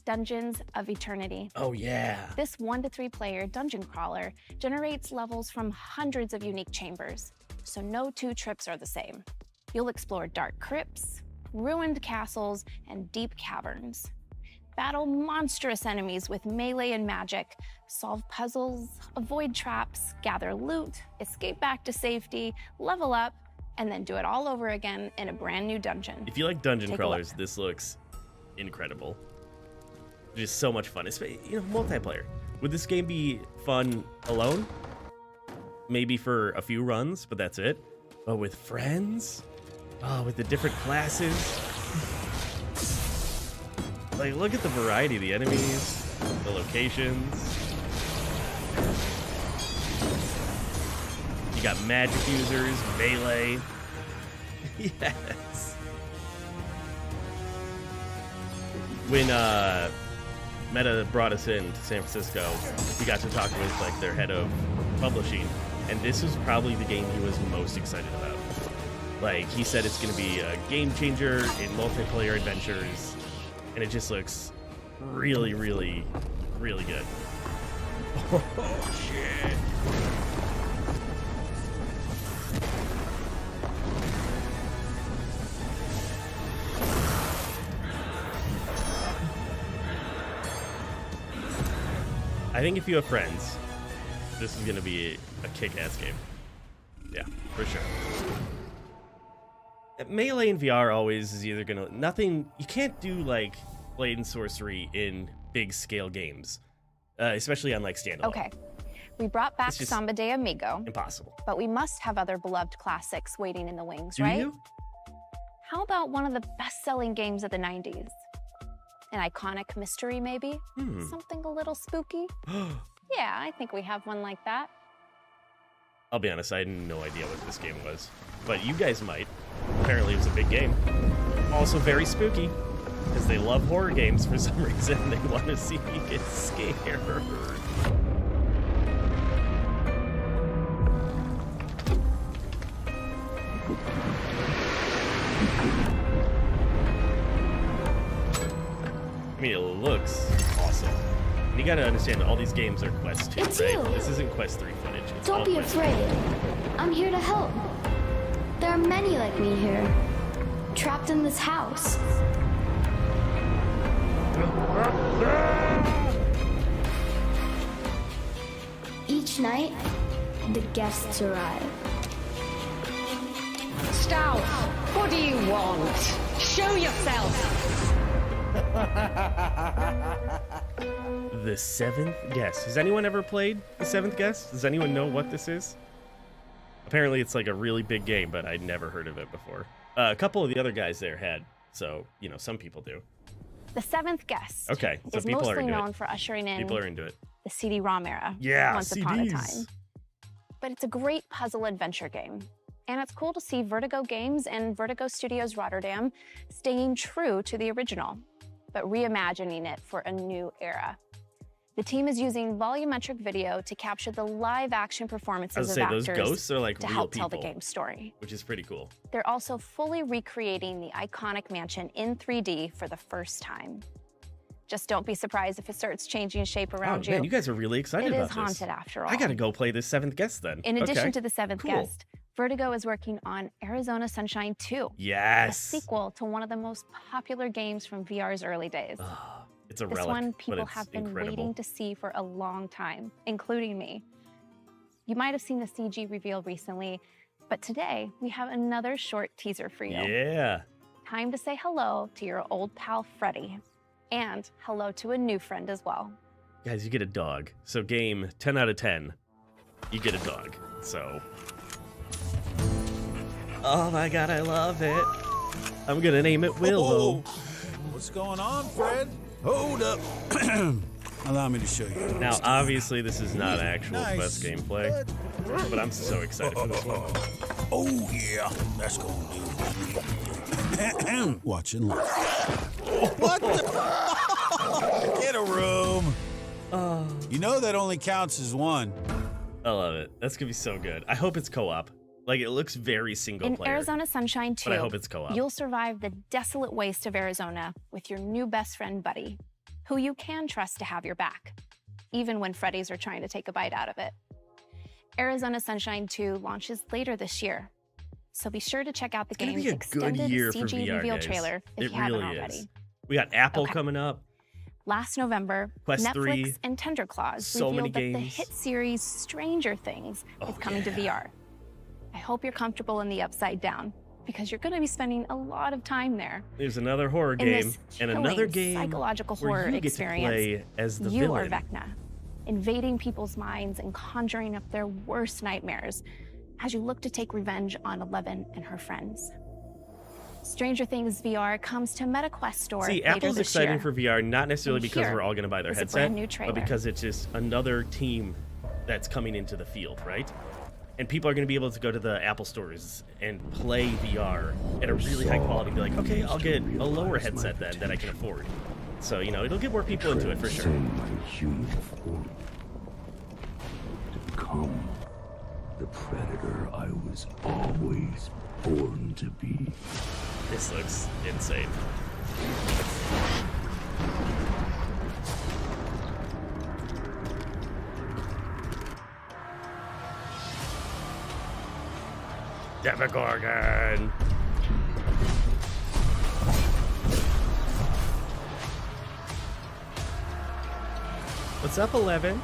Dungeons of Eternity. Oh yeah. This 1 to 3 player dungeon crawler generates levels from hundreds of unique chambers, so no 2 trips are the same. You'll explore dark crypts, ruined castles, and deep caverns. Battle monstrous enemies with melee and magic, solve puzzles, avoid traps, gather loot, escape back to safety, level up, and then do it all over again in a brand new dungeon. If you like dungeon crawlers, this looks incredible. Just so much fun. It's, multiplayer. Would this game be fun alone? Maybe for a few runs, but that's it. But with friends? Oh, with the different classes? Like, look at the variety of the enemies, the locations. You got magic users, melee. Yes. When Meta brought us in to San Francisco, we got to talk with like their head of publishing, and this was probably the game he was most excited about. Like, he said it's going to be a game changer in multiplayer adventures, and it just looks really, really, really good. Oh, shit. I think if you have friends, this is going to be a kick-ass game. Yeah, for sure. Melee in VR always is either going to... You can't do, like, blade and sorcery in big-scale games. Especially on, like, standalone. Okay, we brought back Samba de Amigo. Impossible. But we must have other beloved classics waiting in the wings, right? Do you? How about one of the best-selling games of the 90s? An iconic mystery, maybe? Something a little spooky? Yeah, I think we have one like that. I'll be honest, I had no idea what this game was. But you guys might. Apparently it was a big game. Also very spooky, because they love horror games for some reason. They want to see me get scared. I mean, it looks awesome. You gotta understand, all these games are Quest 2, It's right? you. This isn't Quest 3 footage. It's all Don't be Quest 2. afraid. I'm here to help. There are many like me here, trapped in this house. Each night, the guests arrive. Stout, what do you want? Show yourself. The Seventh Guest. Has anyone ever played The Seventh Guest? Does anyone know what this is? Apparently it's like a really big game, but I'd never heard of it before. A couple of the other guys there had, so, you know, some people do. The Seventh Guest Okay, so is people are mostly into known it. for ushering in People are into it. the CD-ROM era Yeah, once upon a CDs. time. But it's a great puzzle adventure game. And it's cool to see Vertigo Games and Vertigo Studios Rotterdam staying true to the original, but reimagining it for a new era. The team is using volumetric video to capture the live-action performances of those actors ghosts are like to real help tell the people, game's story. which is pretty cool. They're also fully recreating the iconic mansion in 3D for the first time. Just don't be surprised if it starts changing shape around Oh man, you guys are really excited It about is this. haunted after all. I gotta go play this Seventh Guest then. In addition Okay. to the Seventh Cool. Guest, Vertigo is working on Arizona Sunshine 2. A Yes. sequel to one of the most popular games from VR's early days. It's a This relic, one but people it's have been incredible. waiting to see for a long time, including me. You might have seen the CG reveal recently, but today we have another short teaser for you. Yeah. Time to say hello to your old pal Freddy, and hello to a new friend as well. Guys, you get a dog. So game 10 out of 10, you get a dog. So. Oh my god, I love it. I'm gonna name it Willow. What's going on, Fred? Hold up. Allow me to show you. Now, obviously, this is not actual Nice. Quest gameplay, but I'm so excited for this one. Oh, yeah. That's gonna do. Watch and learn. What the? Get a room. You know that only counts as one. I love it. That's gonna be so good. I hope it's co-op. Like, it looks very single In player. Arizona Sunshine 2, but I hope it's co-op. you'll survive the desolate waste of Arizona with your new best friend, Buddy, who you can trust to have your back, even when Freddy's are trying to take a bite out of it. Arizona Sunshine 2 launches later this year, so be sure to check out the It's gonna game's be a good extended year for CG VR, reveal guys. trailer if It you haven't really already. is. We got Apple Okay. coming up. Last November, Quest Netflix 3, and Tenderclaws so many revealed that the games. hit series Stranger Things is coming to VR. I hope you're comfortable in the Upside Down, because you're going to be spending a lot of time there. There's another horror In game this and another chilling game psychological where horror you get experience, to play as the you villain. are Vecna, invading people's minds and conjuring up their worst nightmares as you look to take revenge on Eleven and her friends. Stranger Things VR comes to MetaQuest store See, later Apple's this exciting year. for VR, not necessarily And because here we're all going to buy their is a headset, brand new but trailer. because it's just another team that's coming into the field, right? And people are going to be able to go to the Apple stores and play VR at a really high quality and be like, okay, I'll get a lower headset then that I can afford. So, you know, it'll get more people into it for sure. My human form to become the predator I was always born to be. This looks insane. Demogorgon! What's up, 11?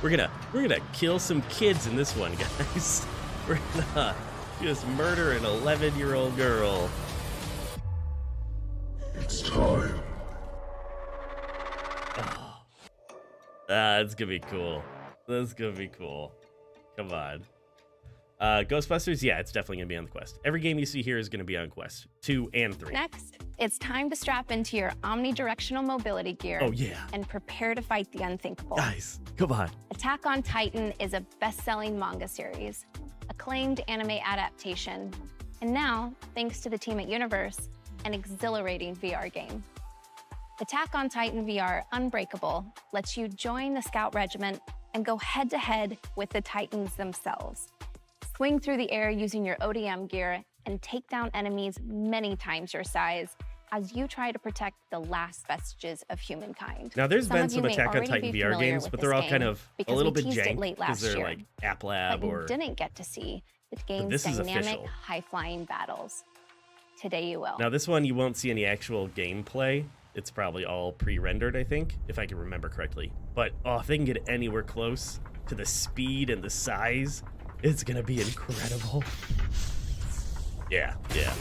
We're gonna kill some kids in this one, guys. We're gonna just murder an 11-year-old girl. It's time. That's gonna be cool. That's gonna be cool. Come on. Ghostbusters, yeah, it's definitely gonna be on the Quest. Every game you see here is gonna be on Quest 2 and 3. Next, it's time to strap into your omnidirectional mobility gear Oh, yeah. and prepare to fight the unthinkable. Guys, come on. Attack on Titan is a best-selling manga series, acclaimed anime adaptation, and now, thanks to the team at Universe, an exhilarating VR game. Attack on Titan VR Unbreakable lets you join the Scout Regiment and go head-to-head with the Titans themselves. Swing through the air using your ODM gear and take down enemies many times your size as you try to protect the last vestiges of humankind. Now, there's been of you some may Attack on already Titan be VR familiar games, with but this they're all game kind of a because little we bit teased it jank late because last they're year. like App Lab But you or. didn't get to see the game's this is dynamic, official. high-flying battles. Today you will. Now, this one you won't see any actual gameplay. It's probably all pre-rendered, I think, if I can remember correctly. But oh, if they can get anywhere close to the speed and the size, it's gonna be incredible. Yeah, yeah.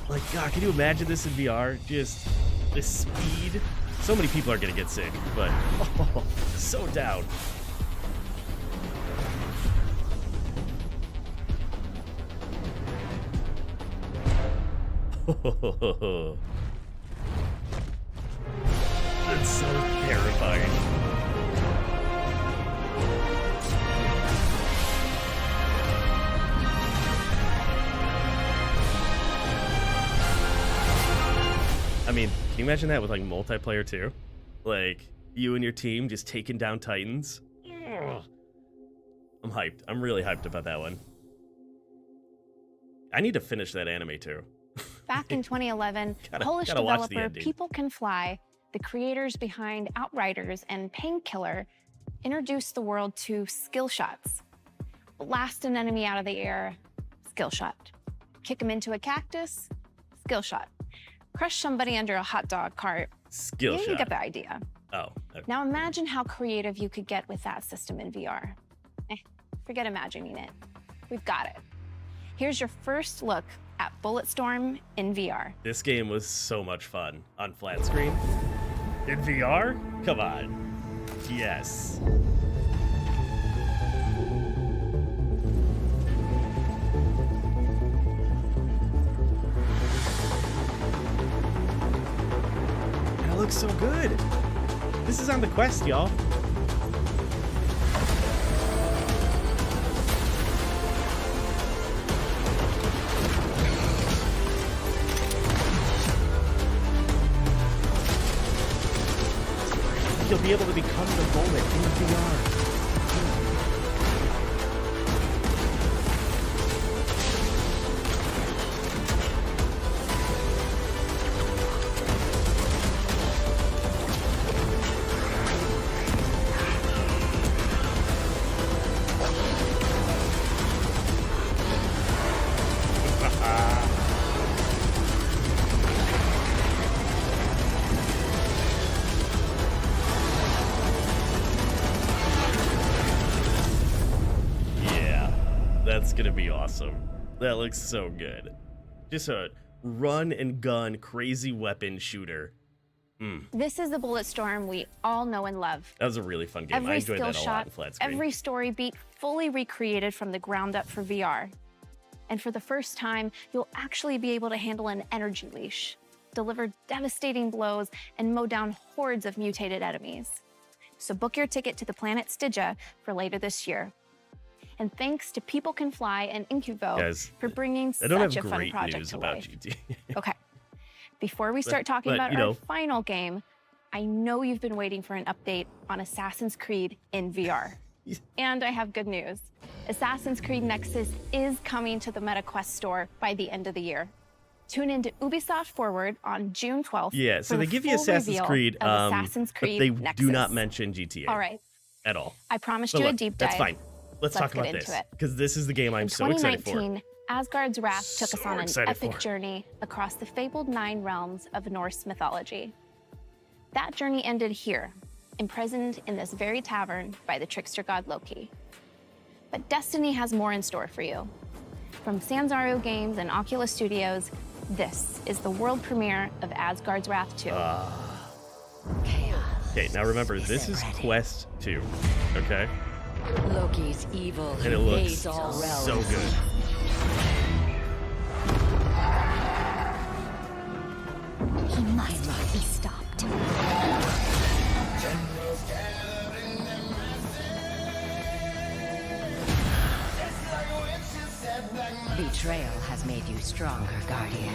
Like, God, can you imagine this in VR? Just the speed. So many people are gonna get sick, but oh, so down. That's so terrifying. I mean, can you imagine that with like multiplayer too? Like you and your team just taking down Titans. Ugh. I'm hyped. I'm really hyped about that one. I need to finish that anime too. Back in 2011, Polish gotta watch the developer ending. People Can Fly, the creators behind Outriders and Painkiller, introduced the world to skill shots. Blast an enemy out of the air, skill shot. Kick him into a cactus, skill shot. Crush somebody under a hot dog cart. Skill shot. You get the idea. Oh. Okay. Now imagine how creative you could get with that system in VR. Forget imagining it. We've got it. Here's your first look at Bulletstorm in VR. This game was so much fun on flat screen. In VR? Come on. Yes. That looks so good. This is on the Quest, y'all. You'll be able to become the bullet in VR. That's gonna be awesome. That looks so good. Just a run and gun crazy weapon shooter. This is the Bulletstorm we all know and love. That was a really fun game. I Every enjoyed skill that a lot shot, in flat screen. every story beat fully recreated from the ground up for VR. And for the first time, you'll actually be able to handle an energy leash, deliver devastating blows, and mow down hordes of mutated enemies. So book your ticket to the planet Stygia for later this year. And thanks to People Can Fly and Incuvo Guys, for bringing I such don't a have fun great project news to about life. GT. Okay, before we start talking but, about you our know. final game, I know you've been waiting for an update on Assassin's Creed in VR. And I have good news. Assassin's Creed Nexus is coming to the Meta Quest store by the end of the year. Tune in to Ubisoft Forward on June 12th. Yeah, so for they the give you full Assassin's reveal Creed, of Assassin's Creed but they Nexus. do not mention GTA. All right, At all. I promised But you a look, deep dive. that's fine. Let's talk get about into this it. because this is the game I'm In so excited 2019, for. Asgard's Wrath took us So on an excited epic for. journey across the fabled 9 realms of Norse mythology. That journey ended here, imprisoned in this very tavern by the trickster god Loki. But Destiny has more in store for you. From Sanzaru Games and Oculus Studios, this is the world premiere of Asgard's Wrath 2. Okay, now remember, this is Quest 2, okay? Loki's evil. And it looks hates all realms. so good. He must be stopped. Betrayal has made you stronger, Guardian.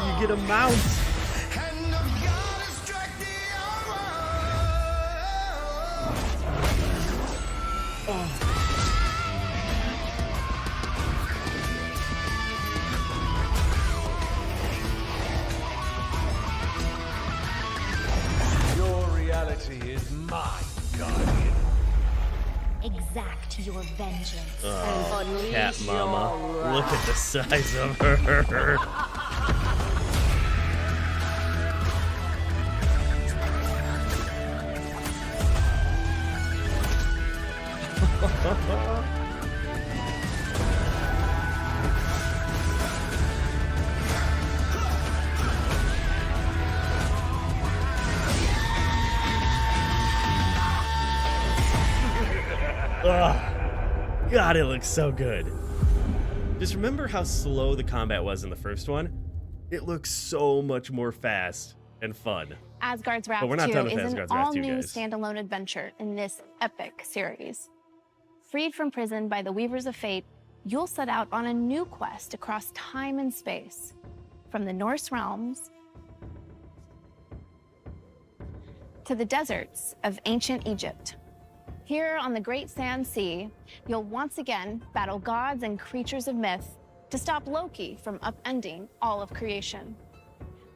You get a mount. Reality is my guardian. Exact your vengeance. Oh, cat mama. Look at the size of her. God, it looks so good. Just remember how slow the combat was in the first one? It looks so much more fast and fun. Asgard's Wrath But we're not 2 done with is an Asgard's Wrath 2, all-new guys. standalone adventure in this epic series. Freed from prison by the Weavers of Fate, you'll set out on a new quest across time and space, from the Norse realms to the deserts of ancient Egypt. Here on the Great Sand Sea, you'll once again battle gods and creatures of myth to stop Loki from upending all of creation.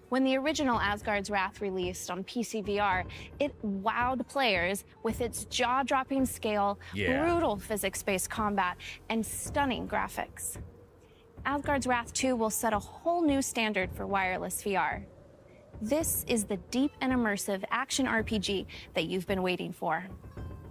When the original Asgard's Wrath released on PC VR, it wowed players with its jaw-dropping scale, brutal physics-based combat, and stunning graphics. Asgard's Wrath 2 will set a whole new standard for wireless VR. This is the deep and immersive action RPG that you've been waiting for.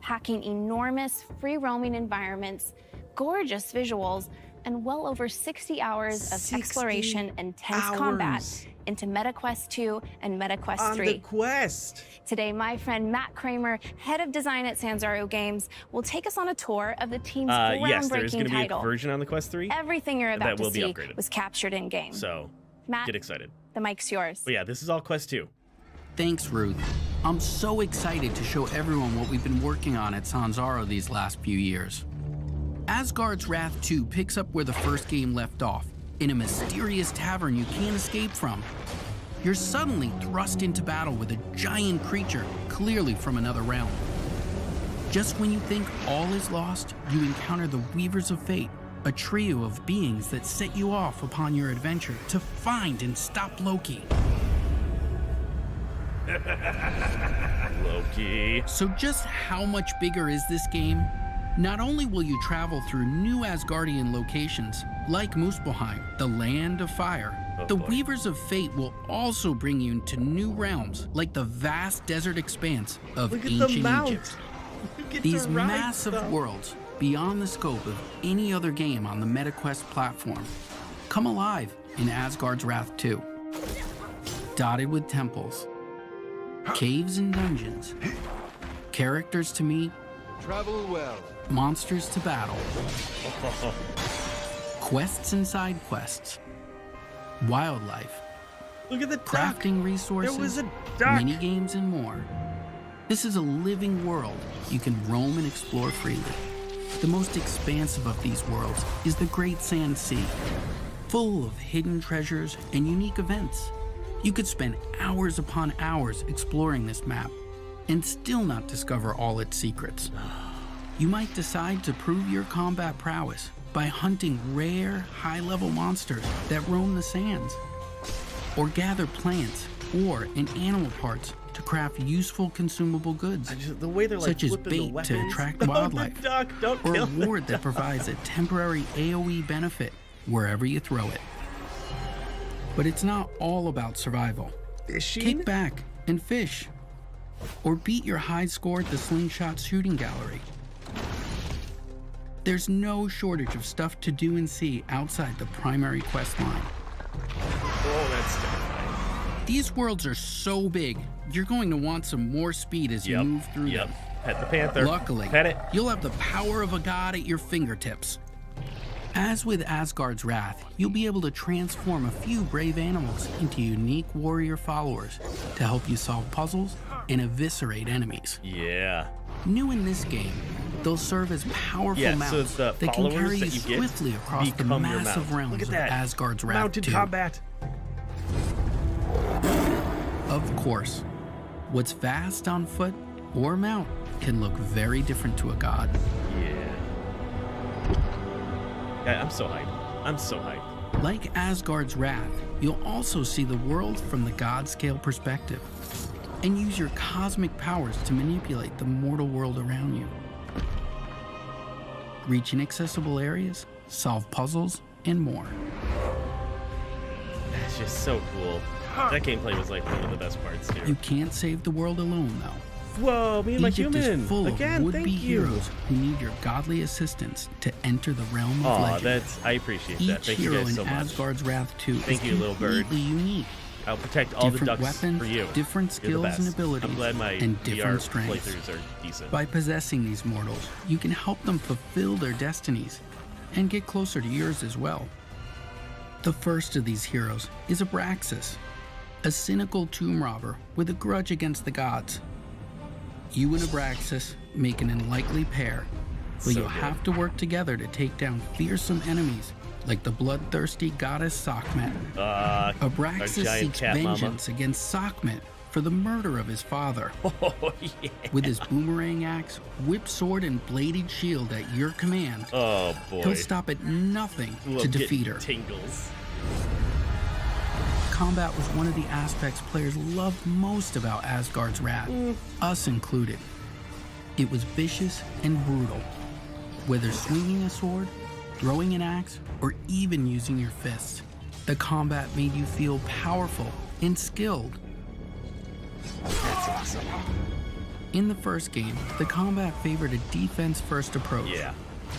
Packing enormous, free-roaming environments, gorgeous visuals, and well over 60 hours of exploration and intense combat into MetaQuest 2 and MetaQuest 3. On the Quest! Today, my friend Matt Kramer, head of design at Sanzaru Games, will take us on a tour of the team's Yes, there's groundbreaking going to be a title. version on the Quest 3. Everything you're about that will to be see upgraded. was captured in-game. So, Matt, get excited. the mic's yours. But yeah, this is all Quest 2. Thanks, Ruth. I'm so excited to show everyone what we've been working on at Sanzaru these last few years. Asgard's Wrath 2 picks up where the first game left off, in a mysterious tavern you can't escape from. You're suddenly thrust into battle with a giant creature, clearly from another realm. Just when you think all is lost, you encounter the Weavers of Fate, a trio of beings that set you off upon your adventure to find and stop Loki. Loki. So just how much bigger is this game? Not only will you travel through new Asgardian locations, like Muspelheim, the Land of Fire, the Weavers of Fate will also bring you into new realms, like the vast desert expanse of ancient Egypt. These massive worlds, beyond the scope of any other game on the MetaQuest platform, come alive in Asgard's Wrath 2. Dotted with temples, caves and dungeons, characters to meet, Travel well. monsters to battle, quests and side quests, wildlife, Look at the crafting resources, There was a duck. mini games, and more. This is a living world you can roam and explore freely. The most expansive of these worlds is the Great Sand Sea, full of hidden treasures and unique events. You could spend hours upon hours exploring this map and still not discover all its secrets. You might decide to prove your combat prowess by hunting rare, high-level monsters that roam the sands, or gather plants or and animal parts to craft useful consumable goods, The way they're like such as flipping the bait to weapons. attract No, the wildlife, duck, don't or a kill the ward that provides a temporary AoE benefit wherever you throw it. But it's not all about survival. Fishing? Kick back and fish, or beat your high score at the slingshot shooting gallery. There's no shortage of stuff to do and see outside the primary quest line. Oh, that's terrifying. These worlds are so big, you're going to want some more speed as you move through them. Pet the panther. Luckily, Pet it. you'll have the power of a god at your fingertips. As with Asgard's Wrath, you'll be able to transform a few brave animals into unique warrior followers to help you solve puzzles and eviscerate enemies. Yeah. New in this game, they'll serve as powerful Yeah, so mounts the that can followers carry that you you get swiftly across the become your massive mount. realms Look at of that. Asgard's Wrath Mounted 2. combat. Of course, what's fast on foot or mount can look very different to a god. Yeah, I'm so hyped. I'm so hyped. Like Asgard's Wrath, you'll also see the world from the god scale perspective. and use your cosmic powers to manipulate the mortal world around you. Reach inaccessible areas, solve puzzles, and more. That's just so cool. That gameplay was like one of the best parts here. You can't save the world alone, though. Whoa, me and my Egypt human. is full Again, of would-be thank you. heroes who need your godly assistance to enter the realm of legend. I appreciate Each that. Thank you hero guys so in much. Asgard's Wrath 2 Thank is you, little bird. completely unique. I'll protect all Different the ducks weapons, for you. different You're the skills and best. abilities, I'm glad my and different VR strengths. playthroughs are decent. By possessing these mortals, you can help them fulfill their destinies and get closer to yours as well. The first of these heroes is Abraxas, a cynical tomb robber with a grudge against the gods. You and Abraxas make an unlikely pair, but So you'll good. have to work together to take down fearsome enemies like the bloodthirsty goddess Sekhmet. Our Abraxas giant seeks cat mama. vengeance against Sekhmet for the murder of his father. Oh, yeah. With his boomerang axe, whip sword, and bladed shield at your command, Oh, boy. he'll stop at nothing Love to defeat getting her. Tingles. Combat was one of the aspects players loved most about Asgard's Wrath, us included. It was vicious and brutal. Whether swinging a sword, throwing an axe, or even using your fists, the combat made you feel powerful and skilled. That's awesome. In the first game, the combat favored a defense-first approach,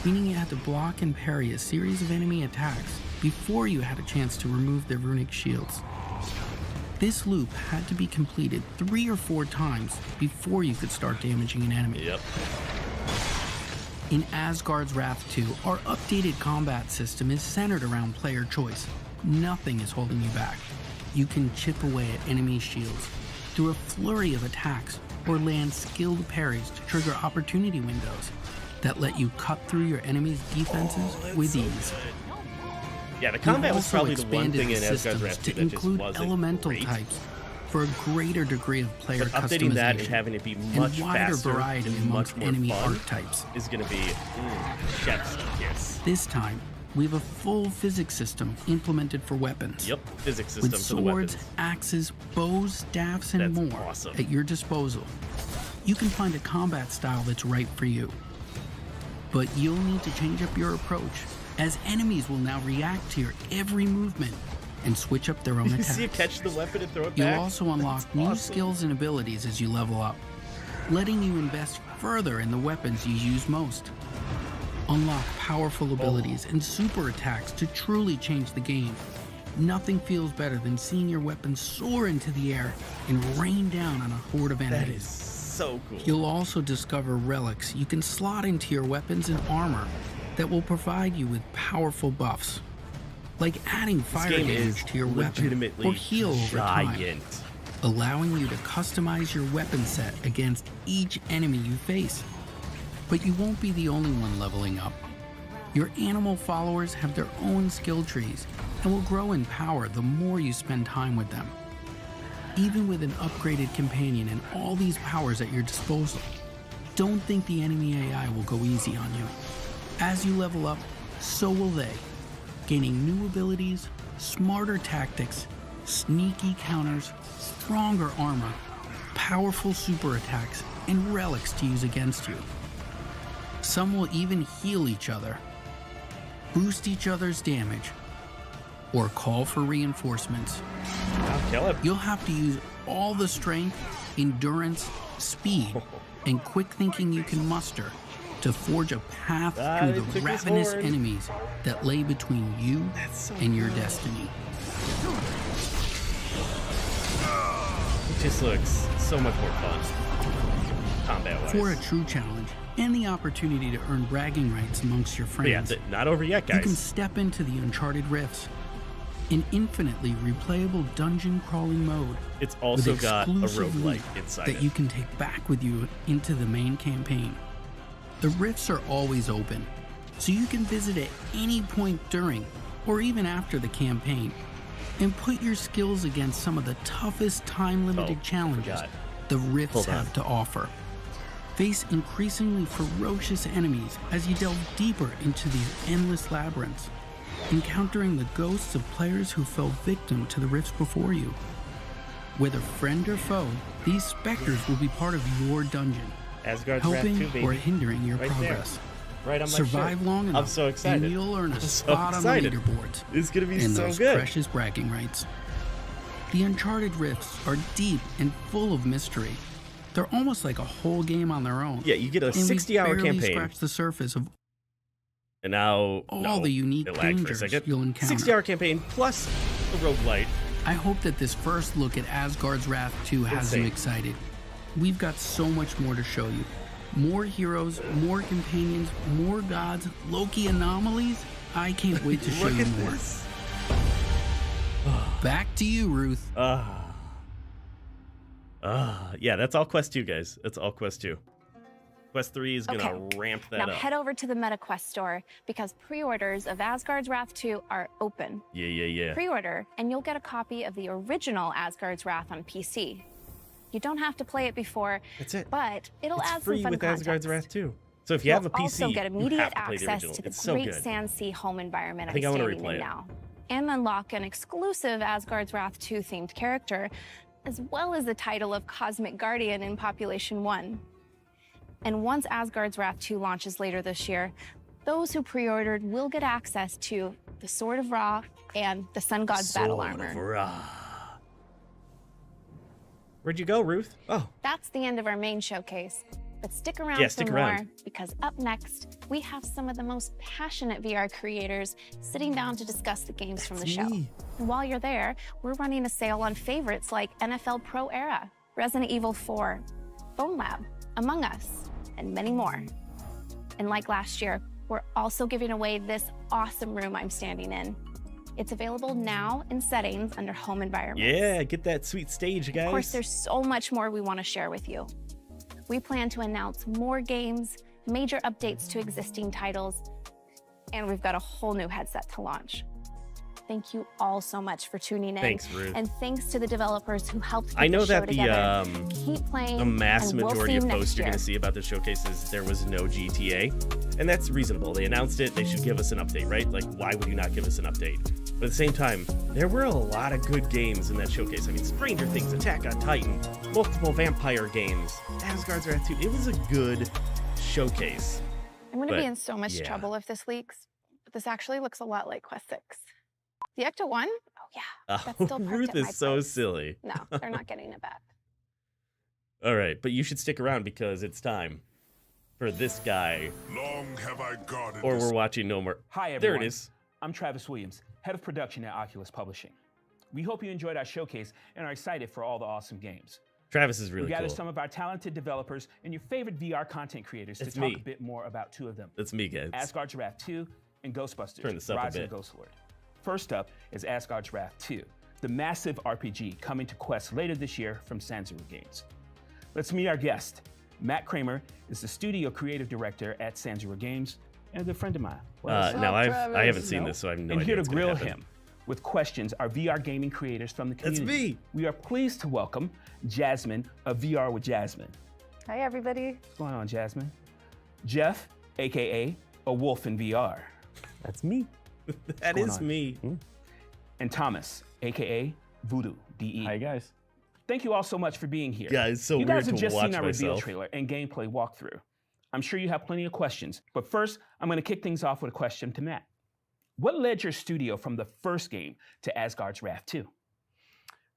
meaning you had to block and parry a series of enemy attacks before you had a chance to remove their runic shields. This loop had to be completed 3 or 4 times before you could start damaging an enemy. Yep. In Asgard's Wrath 2, our updated combat system is centered around player choice. Nothing is holding you back. You can chip away at enemy shields through a flurry of attacks or land skilled parries to trigger opportunity windows that let you cut through your enemy's defenses with ease. Yeah, the combat was also probably the one expanded thing in the Asgard's systems Wrath 2 to that just include wasn't elemental great. types for a greater degree of player But updating customization that and having it be much and wider faster variety and amongst much more enemy fun archetypes. is going to be chef's kiss. This time, we have a full physics system implemented for weapons. Yep, physics system With for the weapons. swords, axes, bows, staffs, and That's more awesome. at your disposal. You can find a combat style that's right for you. But you'll need to change up your approach, as enemies will now react to your every movement and switch up their own You attacks. see it catch the weapon and throw it You'll back? also unlock That's new awesome. skills and abilities as you level up, letting you invest further in the weapons you use most. Unlock powerful abilities and super attacks to truly change the game. Nothing feels better than seeing your weapons soar into the air and rain down on a horde of That enemies. is so cool. You'll also discover relics you can slot into your weapons and armor that will provide you with powerful buffs, like adding fire game is damage to your weapon legitimately or heal over time, giant. allowing you to customize your weapon set against each enemy you face. But you won't be the only one leveling up. Your animal followers have their own skill trees and will grow in power the more you spend time with them. Even with an upgraded companion and all these powers at your disposal, don't think the enemy AI will go easy on you. As you level up, so will they, gaining new abilities, smarter tactics, sneaky counters, stronger armor, powerful super attacks, and relics to use against you. Some will even heal each other, boost each other's damage, or call for reinforcements. You'll have to use all the strength, endurance, speed, and quick thinking you can muster to forge a path through they the took his ravenous horn. enemies that lay between you and your destiny. It just looks so much more fun. Combat-wise. For a true challenge and the opportunity to earn bragging rights amongst your But yeah, friends, not over yet, you can guys. step into the Uncharted Rifts, an infinitely replayable dungeon crawling mode. It's also with got a exclusive roguelike loot inside that it. you can take back with you into the main campaign. The rifts are always open, so you can visit at any point during or even after the campaign and put your skills against some of the toughest time-limited challenges the rifts Hold on. have to offer. Face increasingly ferocious enemies as you delve deeper into these endless labyrinths, encountering the ghosts of players who fell victim to the rifts before you. Whether friend or foe, These specters will be part of your dungeon, Asgard's Wrath helping 2, baby. or hindering your Right progress. there. Right on my Survive shirt. long enough, I'm so excited. and you'll earn a I'm so spot on excited. the leaderboards. It's gonna be and so those good. precious bragging rights. The Uncharted Rifts are deep and full of mystery. They're almost like a whole game on their own. Yeah, you get a And we've 60-hour barely campaign. scratched the surface of And now, all the unique it lagged for a dangers second. you'll encounter. 60-hour campaign plus a roguelite. I hope that this first look at Asgard's Wrath 2 has you Insane. excited. We've got so much more to show you. More heroes, more companions, more gods, Loki anomalies. I can't wait to show Look you at more. this. Back to you, Ruth. Yeah, that's all Quest 2, guys. That's all Quest 2. Quest 3 is going to ramp that Now up. head over to the MetaQuest store because pre-orders of Asgard's Wrath 2 are open. Yeah. Pre-order and you'll get a copy of the original Asgard's Wrath on PC. You don't have to play it before, That's it. but it'll It's add free some fun with context. Asgard's Wrath 2. So if you have a PC, You'll also get you immediate have to play the access original. to the It's so great good. Sandsea home environment I think I'm I wanna standing replay in it. now. And unlock an exclusive Asgard's Wrath 2 themed character, as well as the title of Cosmic Guardian in Population 1. And once Asgard's Wrath 2 launches later this year, those who pre-ordered will get access to the Sword of Ra and the Sun God's battle Sword armor. of Ra. Where'd you go, Ruth? Oh, That's the end of our main showcase. But stick around Yeah, for stick more, around. because up next, we have some of the most passionate VR creators sitting down to discuss the games from the show. me. And while you're there, we're running a sale on favorites like NFL Pro Era, Resident Evil 4, Bone Lab, Among Us, and many more. And like last year, we're also giving away this awesome room I'm standing in. It's available now in settings under Home Environments. yeah, get that sweet stage, guys. Of course, there's so much more we want to share with you. We plan to announce more games, major updates to existing titles, and we've got a whole new headset to launch. Thank you all so much for tuning in. Thanks, Ruth. And thanks to the developers who helped put I know the show that together. Keep playing, the mass and we'll majority see you of next posts you're year. going to see about the showcase is there was no GTA. And that's reasonable. They announced it. They should give us an update, right? Like, why would you not give us an update? But at the same time, there were a lot of good games in that showcase. I mean, Stranger Things, Attack on Titan, multiple vampire games, Asgard's Wrath 2. It was a good showcase. I'm going to But, be in so much yeah. trouble if this leaks, but this actually looks a lot like Quest 6. The Ecto 1? Oh, yeah. That's still parked Ruth at my is so place. silly. No, they're not getting it back. All right, but you should stick around because it's time for this guy. Long have I guarded Or this- we're watching no more. Hi, everyone. There it is. I'm Travis Williams, head of production at Oculus Publishing. We hope you enjoyed our showcase and are excited for all the awesome games. Travis is really we gathered cool. some of our talented developers and your favorite VR content creators It's to talk me. a bit more about two of them. That's me, guys. Asgard's Wrath 2 and Ghostbusters, Turn this up a Rise of bit. the Ghost Lord. First up is Asgard's Wrath 2, the massive RPG coming to Quest later this year from Sanzero Games. Let's meet our guest. Matt Kramer is the studio creative director at Sanzero Games and a good friend of mine. No, I haven't seen this, so I have no and idea here to what's gonna grill happen. him with questions are VR gaming creators from the That's community. me. We are pleased to welcome Jasmine of VR with Jasmine. Hi, everybody. What's going on, Jasmine? Jeff, aka A Wolf in VR. That's me. That going is on? me. And Thomas, aka Voodoo, DE. Hi, guys. Thank you all so much for being here. Yeah, it's so you guys weird have to just watch seen our reveal myself. trailer and gameplay walkthrough. I'm sure you have plenty of questions, but first, I'm going to kick things off with a question to Matt. What led your studio from the first game to Asgard's Wrath 2?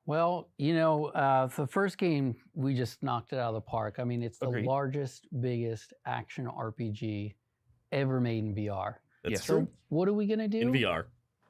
Well, you know, the first game, we just knocked it out of the park. I mean, it's the Agreed. largest, biggest action RPG ever made in VR. That's So true. what are we going to do? In VR.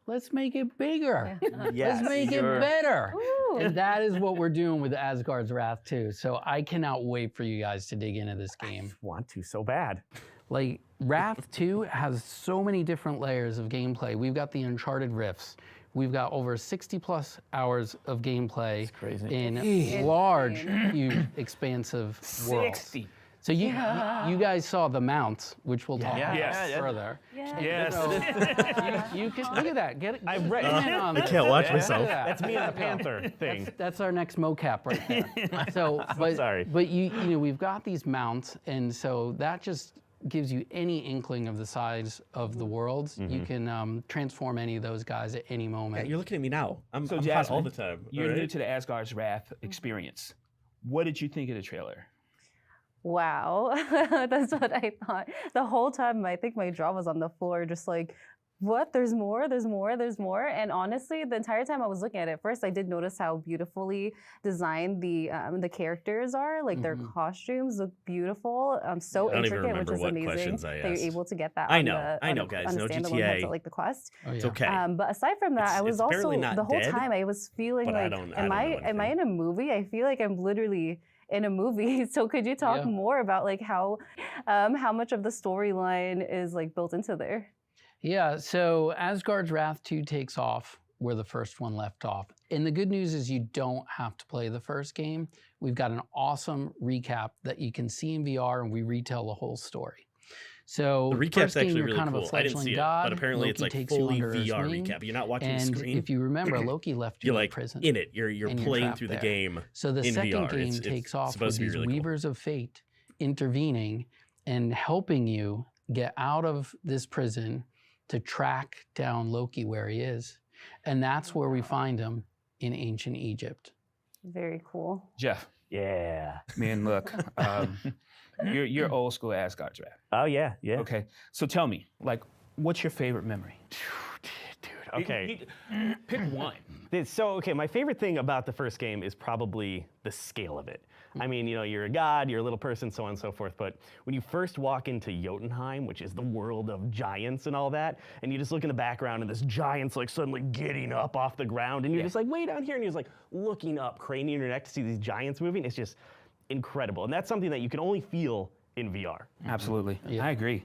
Let's make it bigger. Yes, Let's make sure. it better. And that is what we're doing with Asgard's Wrath 2. So I cannot wait for you guys to dig into this game. Want to so bad. Like, Wrath 2 has so many different layers of gameplay. We've got the Uncharted Rifts. We've got over 60 plus hours of gameplay in large, huge, expansive worlds. 60. So you guys saw the mounts, which we'll talk about Yes. further. Yes. So you can look at that. Get it. I've read get in on I this. can't watch Look at myself. that. That's me and the Panther thing. That's our next mocap right there. So, but sorry. but you know, we've got these mounts, and so that just gives you any inkling of the size of the worlds. You can transform any of those guys at any Yeah, moment. you're looking at me now. I'm So hot Jasmine, all the time. you're all new right? to the Asgard's Wrath experience. What did you think of the trailer? Wow, that's what I thought. The whole time, I think my jaw was on the floor, just like, what? There's more, there's more, there's more. And honestly, the entire time I was looking at it, first I did notice how beautifully designed the characters are. Like their costumes look beautiful, so intricate, which is amazing that you're able to get that. I know, guys. No standalone GTA. headset like the Quest. It's okay. But aside from that, I was it's also apparently not the whole dead, time I was feeling but like, am I in a movie? I feel like I'm literally in a movie. So could you talk more about like how much of the storyline is like built into there? Yeah, so Asgard's Wrath 2 takes off where the first one left off. And the good news is you don't have to play the first game. We've got an awesome recap that you can see in VR, and we retell the whole story. So the recap's game, actually you're really kind cool. Of a I didn't see it, god. but apparently Loki it's like takes you fully under his VR wing, recap. You're not watching and the screen. If you remember, Loki left you you're in like prison. in it. You're and playing trapped through the there. game. So the in second VR. game it's takes off supposed with to be these really weavers of fate intervening and helping you get out of this prison to track down Loki where he is. And that's where we find him in ancient Egypt. Very cool. Jeff. Yeah. Man, look, you're old school Asgard's Wrath. Oh, yeah, yeah. Okay, so tell me, like, what's your favorite memory? Dude, okay. Pick one. Okay, my favorite thing about the first game is probably the scale of it. I mean, you know, you're a god, you're a little person, so on and so forth, but when you first walk into Jotunheim, which is the world of giants and all that, and you just look in the background and this giant's like suddenly getting up off the ground, and you're just like way down here, and you're just like looking up, craning your neck to see these giants moving. It's just incredible, and that's something that you can only feel in VR. Absolutely, I agree.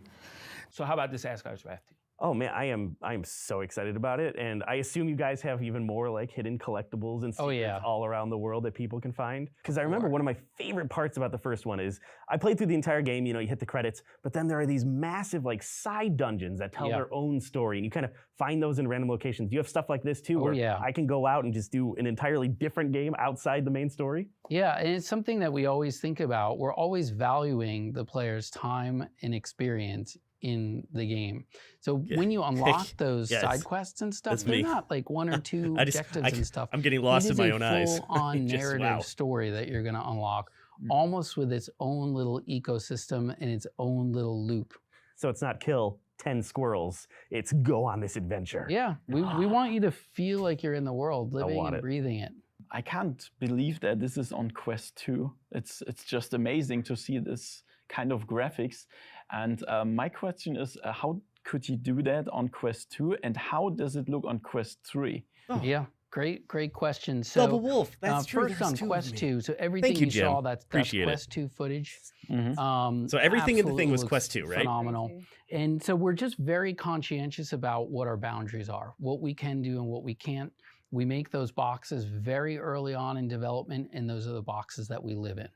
So how about this Asgard's Wrath 2? Oh man, I am so excited about it, and I assume you guys have even more like hidden collectibles and secrets all around the world that people can find. Because I remember one of my favorite parts about the first one is I played through the entire game. You know, you hit the credits, but then there are these massive like side dungeons that tell their own story, and you kind of find those in random locations. Do you have stuff like this too, where I can go out and just do an entirely different game outside the main story? Yeah, and it's something that we always think about. We're always valuing the player's time and experience in the game. So when you unlock those side quests and stuff, they're not like one or two objectives and stuff. I'm getting lost in my own eyes. It is a full-on narrative story that you're going to unlock, almost with its own little ecosystem and its own little loop. So it's not kill 10 squirrels, it's go on this adventure. Yeah, we want you to feel like you're in the world, living and breathing it. I can't believe that this is on Quest 2. It's just amazing to see this kind of graphics. And my question is, how could you do that on Quest 2, and how does it look on Quest 3? Oh. Yeah, great question. So, Double Wolf, that's true. First on Quest 2, so everything you saw, that's Quest 2 footage. So everything in the thing was Quest 2, right? Phenomenal. And so we're just very conscientious about what our boundaries are, what we can do and what we can't. We make those boxes very early on in development, and those are the boxes that we live in.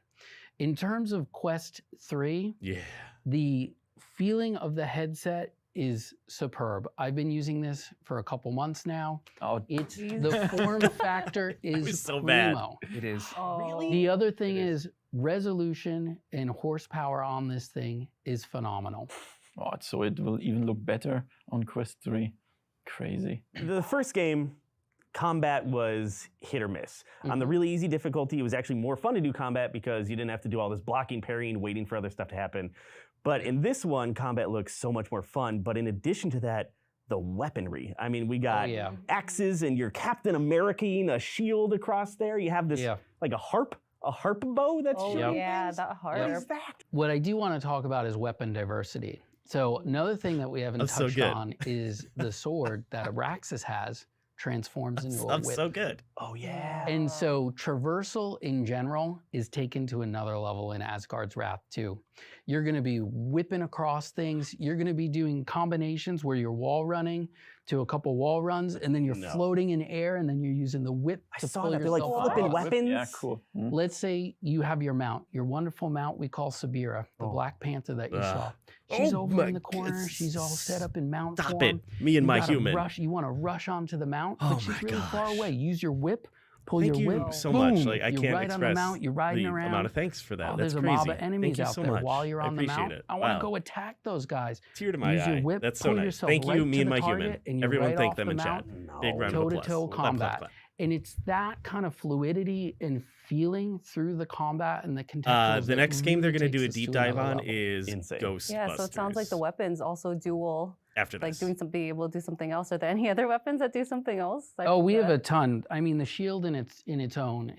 In terms of Quest 3, the feeling of the headset is superb. I've been using this for a couple months now. It's the form factor is so primo. bad. It is. Really? The other thing is resolution and horsepower on this thing is phenomenal. Oh, so it will even look better on Quest 3. Crazy. The first game, combat was hit or miss. On the really easy difficulty, it was actually more fun to do combat because you didn't have to do all this blocking, parrying, waiting for other stuff to happen. But in this one, combat looks so much more fun. But in addition to that, the weaponry. I mean, we got axes, and you're Captain America-ing a shield across there. You have this like a harp bow that's shooting things. that harp. What is that? What I do want to talk about is weapon diversity. So another thing that we haven't touched on is the sword that Abraxas has transforms into a whip. So good. Oh yeah. And so traversal in general is taken to another level in Asgard's Wrath 2. You're going to be whipping across things. You're going to be doing combinations where you're wall running to a couple wall runs, and then you're floating in air, and then you're using the whip to pull yourself they're like flipping off. weapons. Yeah, cool. Let's say you have your mount, your wonderful mount we call Sabira, the Black Panther that you saw. She's over in the corner. She's all set up in mount form. Stop it. Me and my human. You want to rush onto the mount, but she's really far away. Use your whip. Pull Thank your you whip. so boom, much. Like I you're can't right express on the mount. You're riding the around. amount of thanks for that. That's There's crazy. a mob of enemies Thank you out so there much. while you're on the appreciate mount. it. I want to Wow. go attack those guys. Tear to my Use eye. your whip, That's so pull nice. yourself Thank you, right me to and the my target, human. and you're Everyone right thank off them the in chat. mount, Big round of applause. toe-to-toe Clap, clap, combat. clap. And it's that kind of fluidity and feeling through the combat and the contextuals. The next game they're really going to do a takes us deep to another dive on level. is Insane. Ghostbusters. Yeah, so it sounds like the weapons also dual. After Like this. doing some, being able to do something else. Are there any other weapons that do something else? Oh, we have a ton. I mean, the shield in its own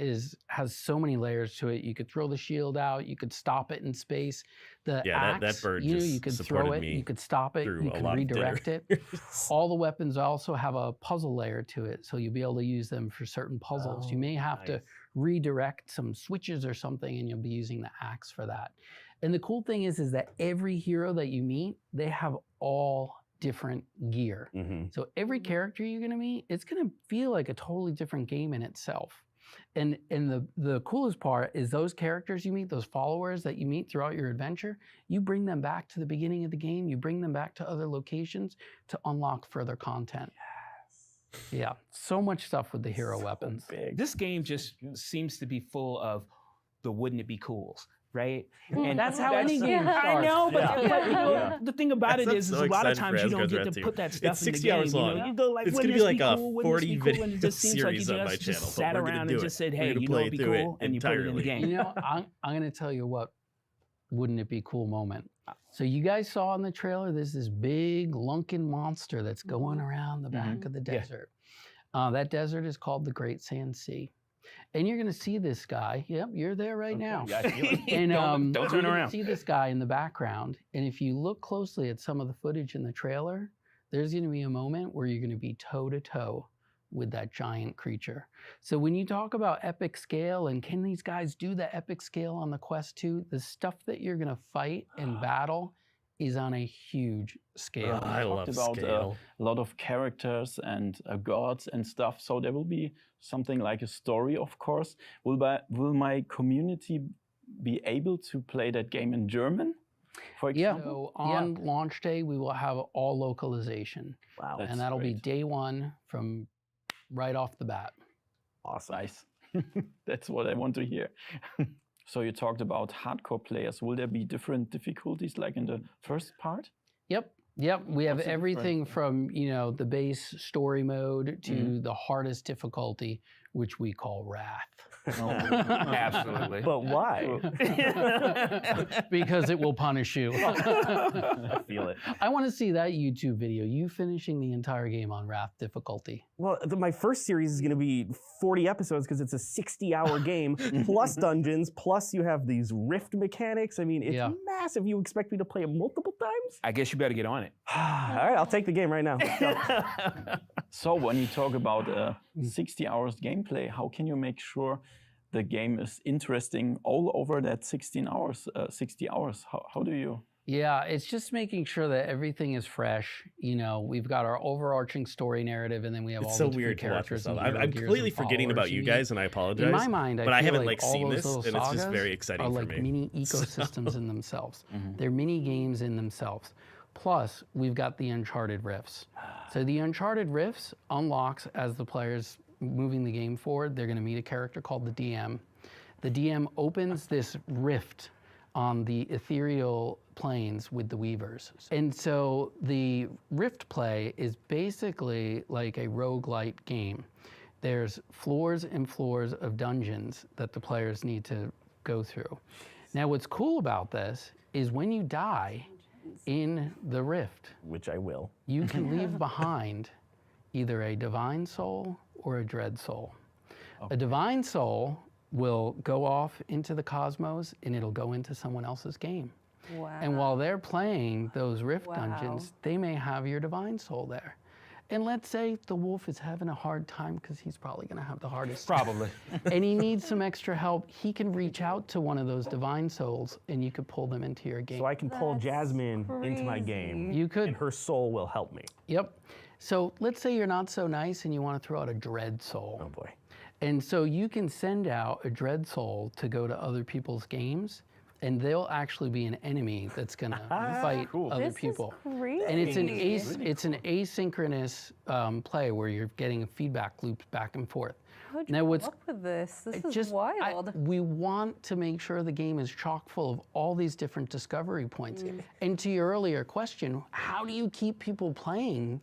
has so many layers to it. You could throw the shield out. You could stop it in space. The axe, that bird you know, just you could throw supported it. me You could stop it. through You a could lot of redirect dinner. it. All the weapons also have a puzzle layer to it, so you'll be able to use them for certain puzzles. You may have to redirect some switches or something, and you'll be using the axe for that. And the cool thing is that every hero that you meet, they have all different gear. So every character you're going to meet, it's going to feel like a totally different game in itself. And the coolest part is those characters you meet, those followers that you meet throughout your adventure, you bring them back to the beginning of the game, you bring them back to other locations to unlock further content. Yeah, so much stuff with the hero weapons. This game just seems to be full of the wouldn't it be cools, right? And that's how any game starts. I know, but, Yeah. but you know, Yeah. the thing about Yes, it I'm is so a lot of excited for times you don't Asgard's get Wrath to 2. put that stuff It's in the 60 game. hours long. You go like, It's wouldn't gonna this be like a cool? Wouldn't 40 this be cool? And it video just seems like you series on my just channel, but sat we're gonna around do and it. just said, We're hey, gonna you know play it'd be through it cool, and you put it in the entirely. game. You know, I'm going to tell you what, wouldn't it be cool moment. So you guys saw in the trailer, there's this big lunken monster that's going around the back of the desert. That desert is called the Great Sand Sea. And you're going to see this guy. Yep, you're there right now. Yeah, I feel it. And Don't you're turn gonna around. see this guy in the background. And if you look closely at some of the footage in the trailer, there's going to be a moment where you're going to be toe-to-toe with that giant creature. So when you talk about epic scale and can these guys do the epic scale on the Quest 2, the stuff that you're going to fight and battle is on a huge scale. I love About scale. a lot of characters and gods and stuff. So there will be something like a story, of course. Will my community be able to play that game in German, for example? So on launch day, we will have all localization. Wow. And that'll be day one from right off the bat. Awesome. Nice. That's what I want to hear. So you talked about hardcore players. Will there be different difficulties like in the first part? Yep. We have What's the everything from, you know, the base story mode to the hardest difficulty, which we call Wrath. Absolutely. But why? Because it will punish you. I feel it. I want to see that YouTube video, you finishing the entire game on Wrath difficulty. Well, my first series is going to be 40 episodes because it's a 60-hour game, plus dungeons, plus you have these rift mechanics. I mean, it's massive. You expect me to play it multiple times? I guess you better get on it. All right, I'll take the game right now. So when you talk about 60 hours gameplay, how can you make sure the game is interesting all over that 60 hours? How do you? Yeah, it's just making sure that everything is fresh. You know, we've got our overarching story narrative, and then we have all It's the so different weird to watch characters. myself. and hero I'm gears completely and forgetting about followers you meet. guys, and I apologize. In my mind, but I feel haven't like like all seen those this, little and it's just sagas very exciting are for like me. mini ecosystems in themselves. They're mini games in themselves. Plus, we've got the Uncharted Rifts. So the Uncharted Rifts unlocks as the player's moving the game forward. They're going to meet a character called the DM. The DM opens this rift on the ethereal planes with the Weavers. And so the Rift play is basically like a roguelite game. There's floors and floors of dungeons that the players need to go through. Now, what's cool about this is when you die in the Rift, which I will, you can leave behind either a divine soul or a dread soul. A divine soul will go off into the cosmos and it'll go into someone else's game. Wow. And while they're playing those Rift dungeons, they may have your divine soul there. And let's say the wolf is having a hard time because he's probably going to have the hardest. Probably. And he needs some extra help. He can reach out to one of those divine souls and you could pull them into your game. So I can pull Jasmine into my game. You could. And her soul will help me. Yep. So let's say you're not so nice and you want to throw out a dread soul. Oh boy. And so you can send out a dread soul to go to other people's games, and they'll actually be an enemy that's going to fight other people. Crazy. And it's an asynchronous play where you're getting feedback loops back and forth. How'd you come up with this? This is wild. We want to make sure the game is chock full of all these different discovery points. And to your earlier question, how do you keep people playing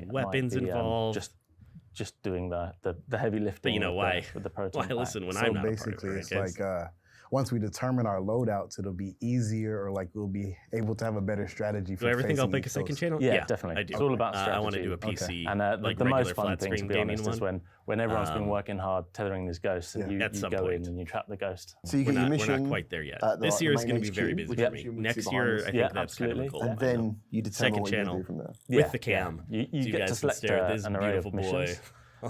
weapons might be, involved. Just doing the heavy lifting. But you know why? With the proton pack. Listen, when So I'm not basically, a part of it, it's like once we determine our loadouts, it'll be easier, or like we'll be able to have a better strategy for Do I ever think I'll facing make a each second host. channel? Yeah, definitely. I do. It's all about strategy. I want to do a PC, And like the regular most fun flat thing, to screen be gaming honest, is one. when everyone's been working hard tethering this ghost, and you At some go in point. and you trap the ghost. So you we're get your not, mission. we're not quite there yet. at the, This year is main going to be HQ, very busy which for I'm me. assuming Next is year, behind I us. think that's kind of a absolutely. goal. And then you determine second what you're channel gonna do from there. with the cam. You so you get guys to can select stare at this an array beautiful of boy. missions.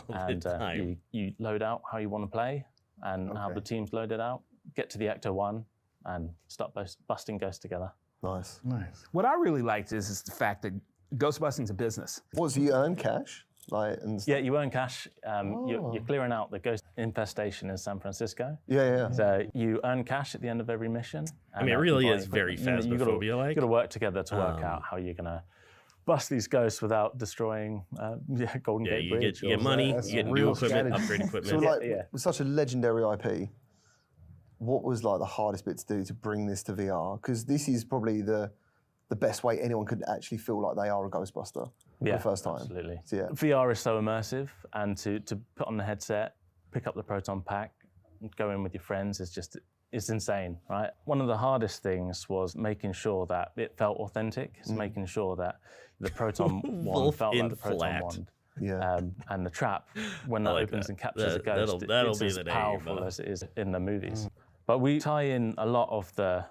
and you load out how you want to play and how the team's loaded out. Get to the Ecto 1 and start busting ghosts together. Nice. Nice. What I really liked is the fact that ghost busting's a business. What, do you earn cash? Yeah, you earn cash. You're clearing out the ghost infestation in San Francisco. Yeah. So you earn cash at the end of every mission. I mean, it really is very Phasmophobia-like. You've got to work together to work out how you're going to bust these ghosts without destroying Golden Gate Bridge. You get money, you get new equipment, upgrade equipment. So with such a legendary IP, what was like the hardest bit to do to bring this to VR? Because this is probably the best way anyone could actually feel like they are a Ghostbuster for the first time. Absolutely. So, yeah. VR is so immersive, and to put on the headset, pick up the Proton Pack, and go in with your friends it's insane, right? One of the hardest things was making sure that it felt authentic. It's making sure that the Proton wand felt like the Proton wand. Yeah. And the trap, when that opens and captures a ghost, that'll it's be as the day, powerful as it is in the movies. But we tie in a lot of the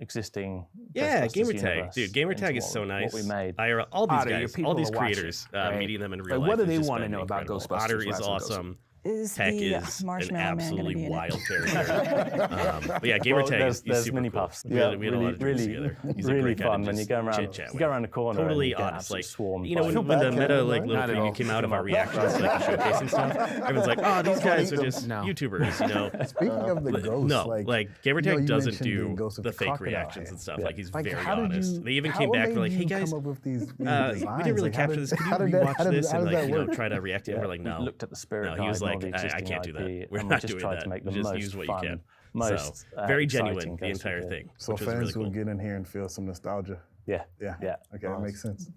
existing gamertag, dude. Gamertag is so nice. What we made. All these Otter, your guys, people all these are watching, creators, right? meeting them in real life. What do they want to know about Ghostbusters? Otter is Rise of the awesome. Is Tech the is an Marshmallow Man gonna absolutely be in it? wild character. But yeah, Gamertag is there's super mini cool. puffs. We had a lot of drinks together. He's a really great guy to fun when you just go around. chit-chat You go with. around the corner. Totally and you get honest, like swarmed you know by when the meta little Not at preview all. came out of our reactions to like the showcase and stuff, everyone's like, oh, these guys are just No. YouTubers, you know. Speaking of the ghosts, No, like Gamertag you doesn't mentioned do the ghost of the the fake crocodile reactions head. and stuff. Like he's Like, very how did honest. you- They even how came back. made They're like, hey you guys, come up with these we designs? didn't really Like, how capture did- this. Could you how did that- rewatch how does- this how and does like that you know work? try to react to it? Yeah, We're like, we no. looked at the spirit No, he was guide and like, all the I existing can't do that. IP, We're and we not just doing tried that. to make the Just most use what you fun, can. most Very exciting genuine, the ghost we entire could. thing. So which was fans really cool. will get in here and feel some nostalgia. Yeah. Okay, that makes sense.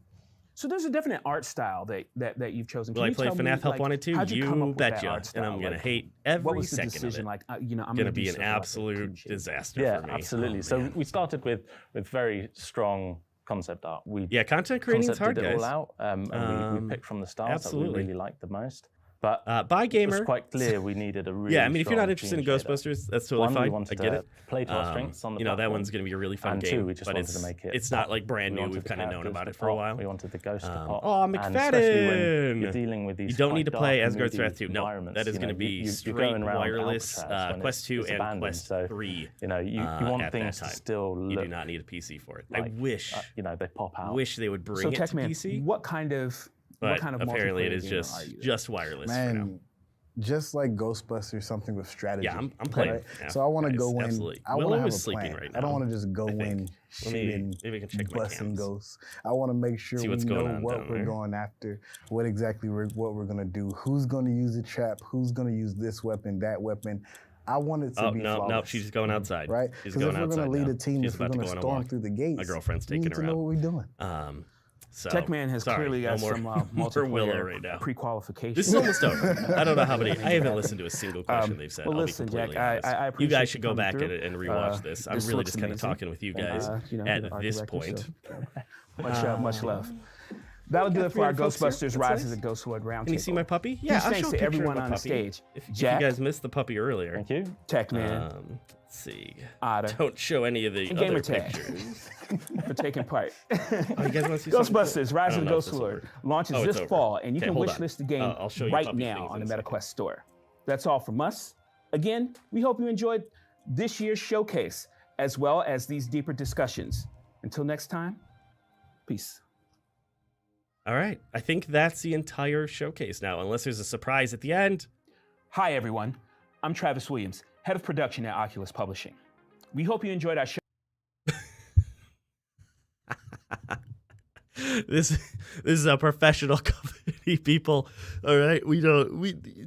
So there's a definite art style that you've chosen. Will I play FNAF Help Wanted to? How'd you come up You with that betcha. art And style? I'm gonna Like, hate what every was the second of decision? it. Like, I'm Gonna gonna be do an something like a absolute cliche. disaster Yeah, for me. absolutely. Oh, So man. we started with very strong concept art. Content creating is hard, concepted it all guys. out, and we picked from the stars that we absolutely. really liked the most. But By it Gamer. was quite clear we needed a really Yeah, I mean, if you're not strong interested in team shader. Ghostbusters, that's totally One, we fine. wanted I get to it. play to our strengths on the You know, that platform. one's going to be a really fun And game. two, we just but wanted to make it it's pop. not like brand We new. wanted We've the kind of known characters about to it for a pop. while. We wanted the ghost to pop. Oh, And especially when McFadden! you're dealing with these You don't need to quite play dark and Asgard's moody Wrath 2. No, environments. that is You going to know, be you're straight going around wireless Alcatraz when Quest 2 it's and abandoned. Quest So, 3. You know, you want at things that to time. still You look do not need a PC for it. like, I wish, you know, they pop out. wish they would bring So it to Techman, PC. what kind of But multiplayer apparently it is gamer are you? just wireless for now. Man, just like Ghostbusters, something with strategy. Yeah, I'm playing. right? Yeah, So I want to guys, go in. absolutely. I Willow want to have is a sleeping plan. right I don't now, want to just go I think. in Maybe shooting, I can check my busting cams. ghosts. I want to make sure See we what's know going on what down we're there. going after, what exactly what we're gonna do, who's gonna use the trap, who's gonna use this weapon, that weapon. I want it to be no, flawless. she's going outside. Right? She's Because if going we're outside gonna lead now. a team, She's if we're about to gonna go on a storm walk. through the gates, My girlfriend's we taking need to her know out. what we're doing. So, Techman has sorry, clearly no got more some for Willow multiplayer right now. pre-qualification. This is almost over. I don't know how many. I haven't listened to a single question they've said. Well, I'll listen, be completely Jack, honest. I You appreciate guys you should go coming back through. and rewatch this. I'm This really looks just kind of amazing. talking with you And, guys you know, at our this director, point. so, much love. That'll do it for our folks here. Ghostbusters That's Rise nice. of the Ghostwood Roundtable. Can you see my puppy? Yeah, Huge I'll thanks show a to picture of everyone my on the puppy. stage. If Jack, you guys missed the puppy earlier. Thank you. Techman, Let's see. Otter, Don't show any of the and other Gamertag pictures. for taking part. Oh, you guys want to see Ghostbusters something? Rise I of don't the know if this will Ghostwood work. launches Oh, it's this over. fall, and you Okay, can hold wish on. list the game I'll show you right puppy now things on in the a MetaQuest store. That's all from us. Again, we hope you enjoyed this year's showcase, as well as these deeper discussions. Until next time, peace. All right. I think that's the entire showcase now, unless there's a surprise at the end. Hi, everyone. I'm Travis Williams, head of production at Oculus Publishing. We hope you enjoyed our show. This is a professional company, people. All right, we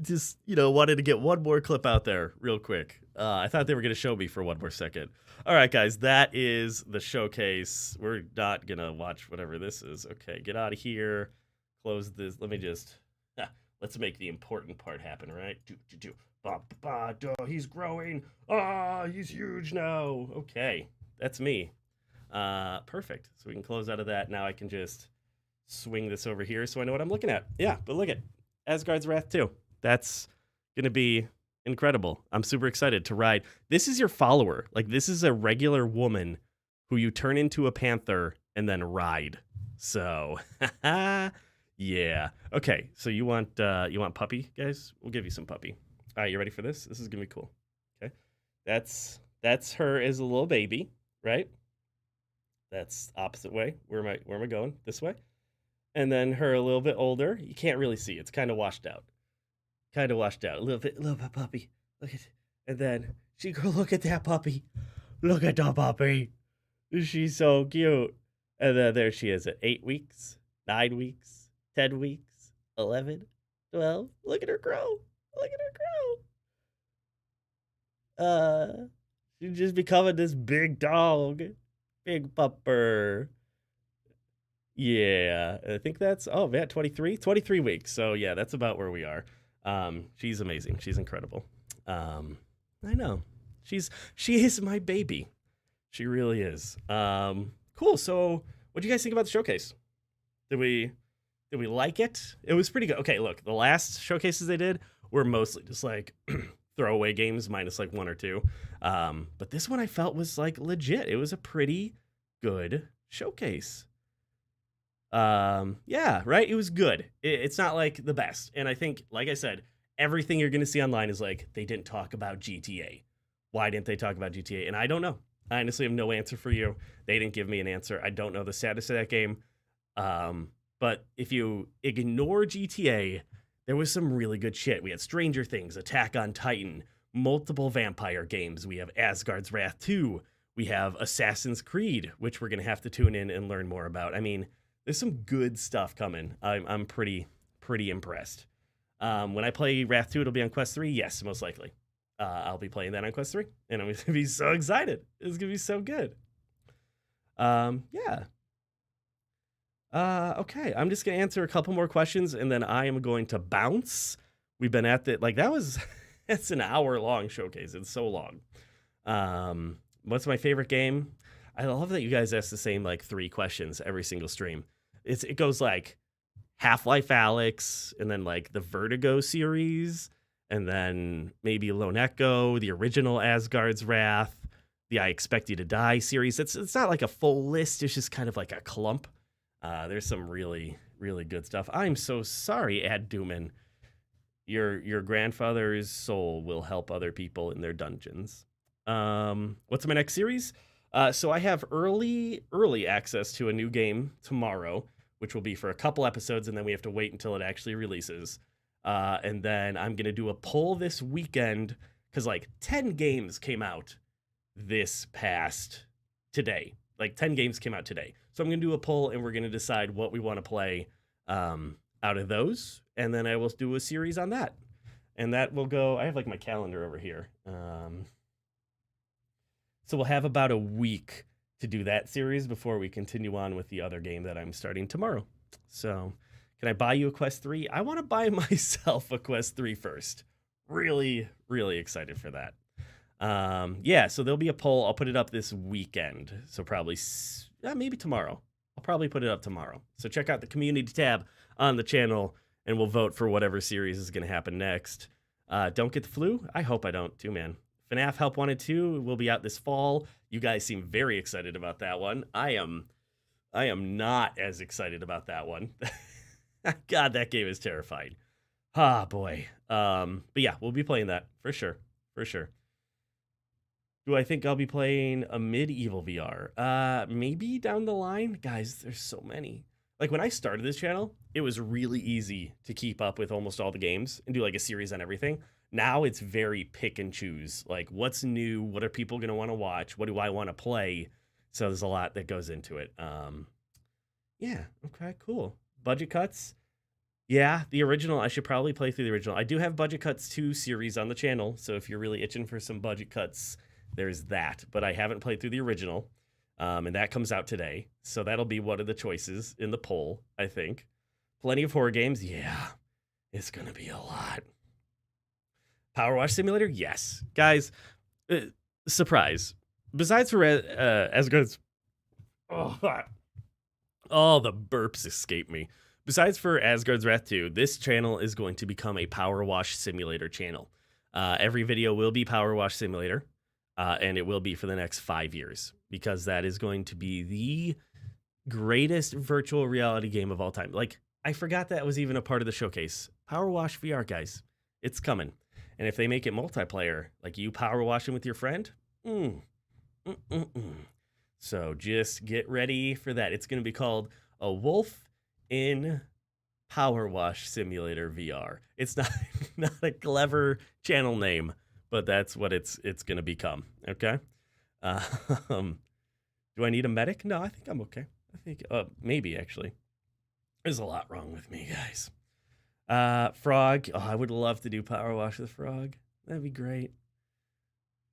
just wanted to get one more clip out there real quick. I thought they were gonna show me for one more second. All right, guys, that is the showcase. We're not gonna watch whatever this is. Okay, get out of here. Close this. Let me just. Let's make the important part happen, right? He's growing. He's huge now. Okay, that's me. Perfect. So we can close out of that. Now I can just swing this over here so I know what I'm looking at. Yeah, but look at Asgard's Wrath 2. That's going to be incredible. I'm super excited to ride. This is your follower. Like, this is a regular woman who you turn into a panther and then ride. So, Yeah. Okay. So you want puppy, guys? We'll give you some puppy. All right. You ready for this? This is gonna be cool. Okay. That's her as a little baby, right? That's opposite way. Where am I going? This way. And then her a little bit older. You can't really see. It's kind of washed out. A little bit puppy. Look at. And then she go look at that puppy. Look at the puppy. She's so cute. And then there she is at 8 weeks, 9 weeks, 10 weeks, 11, 12. Look at her grow. She's just becoming this big dog. Big pupper. Yeah, I think that's, 23 weeks. So yeah, that's about where we are. She's amazing. She's incredible. I know. She is my baby. She really is. Cool. So what do you guys think about the showcase? Did we like it? It was pretty good. Okay, look, the last showcases they did were mostly just like throwaway games minus like one or two. But this one I felt was like legit. It was a pretty good showcase. Yeah, right? It was good. It's not like the best. And I think, like I said, everything you're going to see online is like, they didn't talk about GTA. Why didn't they talk about GTA? And I don't know. I honestly have no answer for you. They didn't give me an answer. I don't know the status of that game. But if you ignore GTA, there was some really good shit. We had Stranger Things, Attack on Titan, multiple vampire games. We have Asgard's Wrath 2. We have Assassin's Creed, which we're going to have to tune in and learn more about. I mean, there's some good stuff coming. I'm pretty impressed. When I play Wrath 2, it'll be on Quest 3. Yes, most likely. I'll be playing that on Quest 3, and I'm going to be so excited. It's going to be so good. Yeah. Okay, I'm just going to answer a couple more questions, and then I am going to bounce. We've been at that's an hour-long showcase. It's so long. What's my favorite game? I love that you guys ask the same, like, 3 questions every single stream. It goes, like, Half-Life Alyx, and then, like, the Vertigo series, and then maybe Lone Echo, the original Asgard's Wrath, the I Expect You to Die series. It's not like a full list. It's just kind of like a clump. There's some really, really good stuff. I'm so sorry, Ad Dooman. Your grandfather's soul will help other people in their dungeons. What's my next series? So I have early access to a new game tomorrow, which will be for a couple episodes, and then we have to wait until it actually releases. And then I'm going to do a poll this weekend, because like 10 games came out this past today. Like 10 games came out today. So I'm going to do a poll, and we're going to decide what we want to play out of those. And then I will do a series on that. And that will go, I have like my calendar over here. So we'll have about a week to do that series before we continue on with the other game that I'm starting tomorrow. So can I buy you a Quest 3? I want to buy myself a Quest 3 first. Really, really excited for that. Yeah, so there'll be a poll. I'll put it up this weekend. So probably, maybe tomorrow. I'll probably put it up tomorrow. So check out the community tab on the channel, and we'll vote for whatever series is going to happen next. Don't get the flu? I hope I don't too, man. FNAF Help Wanted 2 will be out this fall. You guys seem very excited about that one. I am not as excited about that one. God, that game is terrifying. Ah, boy. But yeah, we'll be playing that for sure. For sure. Do I think I'll be playing a medieval VR? Maybe down the line. Guys, there's so many. Like when I started this channel, it was really easy to keep up with almost all the games and do like a series on everything. Now it's very pick and choose. Like what's new? What are people going to want to watch? What do I want to play? So there's a lot that goes into it. Yeah. Okay, cool. Budget cuts. Yeah, the original, I should probably play through the original. I do have Budget Cuts 2 series on the channel. So if you're really itching for some budget cuts, there's that. But I haven't played through the original. And that comes out today. So that'll be one of the choices in the poll, I think. Plenty of horror games. Yeah, it's going to be a lot. Power Wash Simulator? Yes. Guys, surprise. Besides for Asgard's... Oh, the burps escape me. Besides for Asgard's Wrath 2, this channel is going to become a Power Wash Simulator channel. Every video will be Power Wash Simulator. And it will be for the next 5 years, because that is going to be the greatest virtual reality game of all time. Like, I forgot that was even a part of the showcase. Power Wash VR, guys. It's coming. And if they make it multiplayer, like you power washing with your friend, So just get ready for that. It's going to be called A Wolf in Power Wash Simulator VR. It's not a clever channel name, but that's what it's going to become. Okay. Do I need a medic? No, I think I'm okay. I think maybe actually. There's a lot wrong with me, guys. Frog. Oh, I would love to do Power Wash with Frog. That'd be great.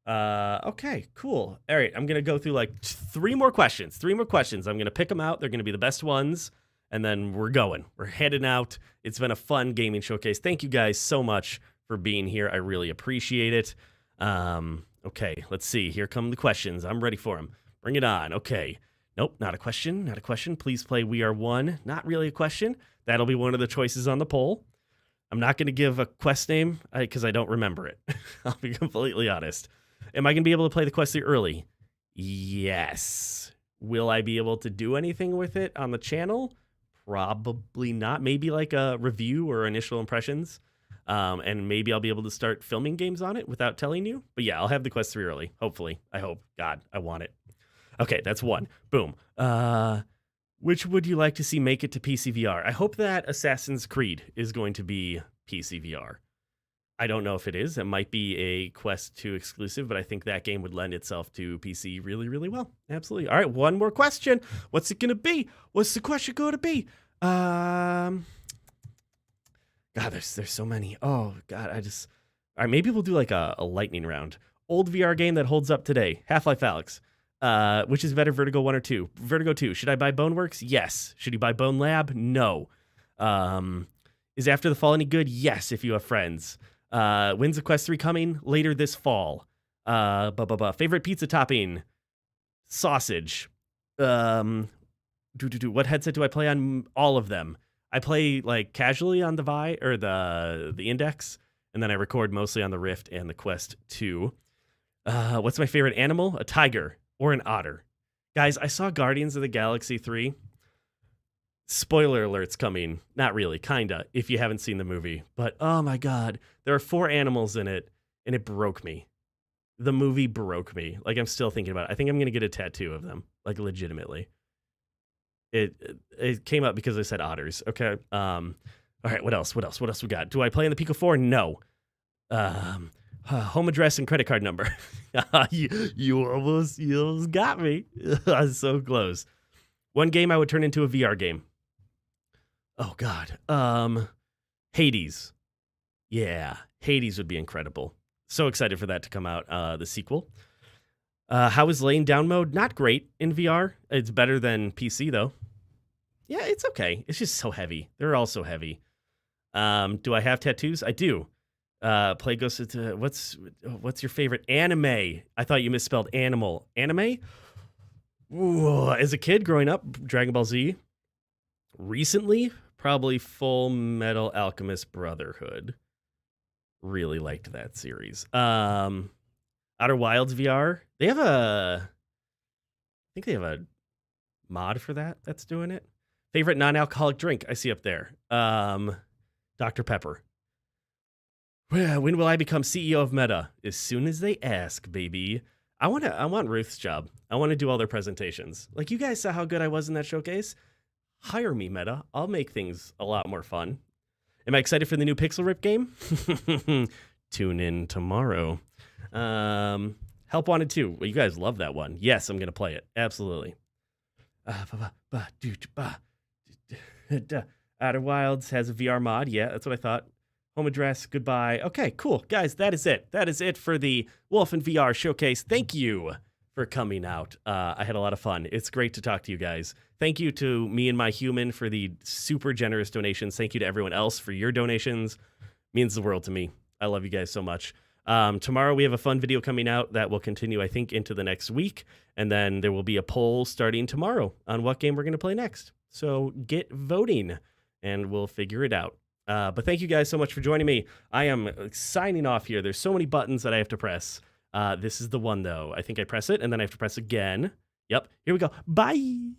Okay, cool. All right, I'm going to go through like 3 more questions. I'm going to pick them out. They're going to be the best ones. And then we're going. We're heading out. It's been a fun gaming showcase. Thank you guys so much for being here. I really appreciate it. Okay, let's see. Here come the questions. I'm ready for them. Bring it on. Okay. Nope, not a question. Not a question. Please play We Are One. Not really a question. That'll be one of the choices on the poll. I'm not going to give a quest name because I don't remember it. I'll be completely honest. Am I going to be able to play the quest early? Yes. Will I be able to do anything with it on the channel? Probably not. Maybe like a review or initial impressions. And maybe I'll be able to start filming games on it without telling you. But yeah, I'll have the quest 3 early. Hopefully. I hope. God, I want it. Okay, that's 1. Boom. Which would you like to see make it to PC VR? I hope that Assassin's Creed is going to be PC VR. I don't know if it is. It might be a Quest 2 exclusive, but I think that game would lend itself to PC really, really well. Absolutely. All right, 1 more question. What's it going to be? What's the question going to be? God, there's so many. Oh, God, all right, maybe we'll do like a lightning round. Old VR game that holds up today. Half-Life Alyx. Which is better, Vertigo 1 or 2? Vertigo 2. Should I buy Boneworks? Yes. Should you buy Bone Lab? No. Is After the Fall any good? Yes, if you have friends. When's the Quest 3 coming? Later this fall. Favorite pizza topping? Sausage. What headset do I play on? All of them. I play like casually on the Vive or the Index, and then I record mostly on the Rift and the Quest 2. What's my favorite animal? A tiger or an otter. Guys, I saw Guardians of the Galaxy 3. Spoiler alert's coming. Not really, kinda, if you haven't seen the movie. But, oh my God, there are 4 animals in it, and it broke me. The movie broke me. Like, I'm still thinking about it. I think I'm going to get a tattoo of them, like, legitimately. It came up because I said otters, okay? All right, what else we got? Do I play in the Pico 4? No. Home address and credit card number. you almost got me. I was so close. 1 game I would turn into a VR game. Oh God. Hades. Yeah, Hades would be incredible. So excited for that to come out. The sequel. How is laying down mode? Not great in VR. It's better than PC though. Yeah, it's okay. It's just so heavy. They're all so heavy. Do I have tattoos? I do. Play Ghost of what's your favorite anime? I thought you misspelled animal. Anime? Ooh, as a kid growing up, Dragon Ball Z. Recently, probably Full Metal Alchemist Brotherhood. Really liked that series. Outer Wilds VR. I think they have a mod for that that's doing it. Favorite non-alcoholic drink I see up there. Dr. Pepper. When will I become CEO of Meta? As soon as they ask, baby. I want Ruth's job. I want to do all their presentations. Like, you guys saw how good I was in that showcase. Hire me, Meta. I'll make things a lot more fun. Am I excited for the new Pixel Rip game? Tune in tomorrow. Help Wanted 2. Well, you guys love that one. Yes, I'm going to play it. Absolutely. Outer Wilds has a VR mod. Yeah, that's what I thought. Home address, goodbye. Okay, cool. Guys, that is it. That is it for the Wolf in VR showcase. Thank you for coming out. I had a lot of fun. It's great to talk to you guys. Thank you to me and my human for the super generous donations. Thank you to everyone else for your donations. Means the world to me. I love you guys so much. Tomorrow we have a fun video coming out that will continue, I think, into the next week. And then there will be a poll starting tomorrow on what game we're going to play next. So get voting and we'll figure it out. But thank you guys so much for joining me. I am signing off here. There's so many buttons that I have to press. This is the one, though. I think I press it, and then I have to press again. Yep, here we go. Bye.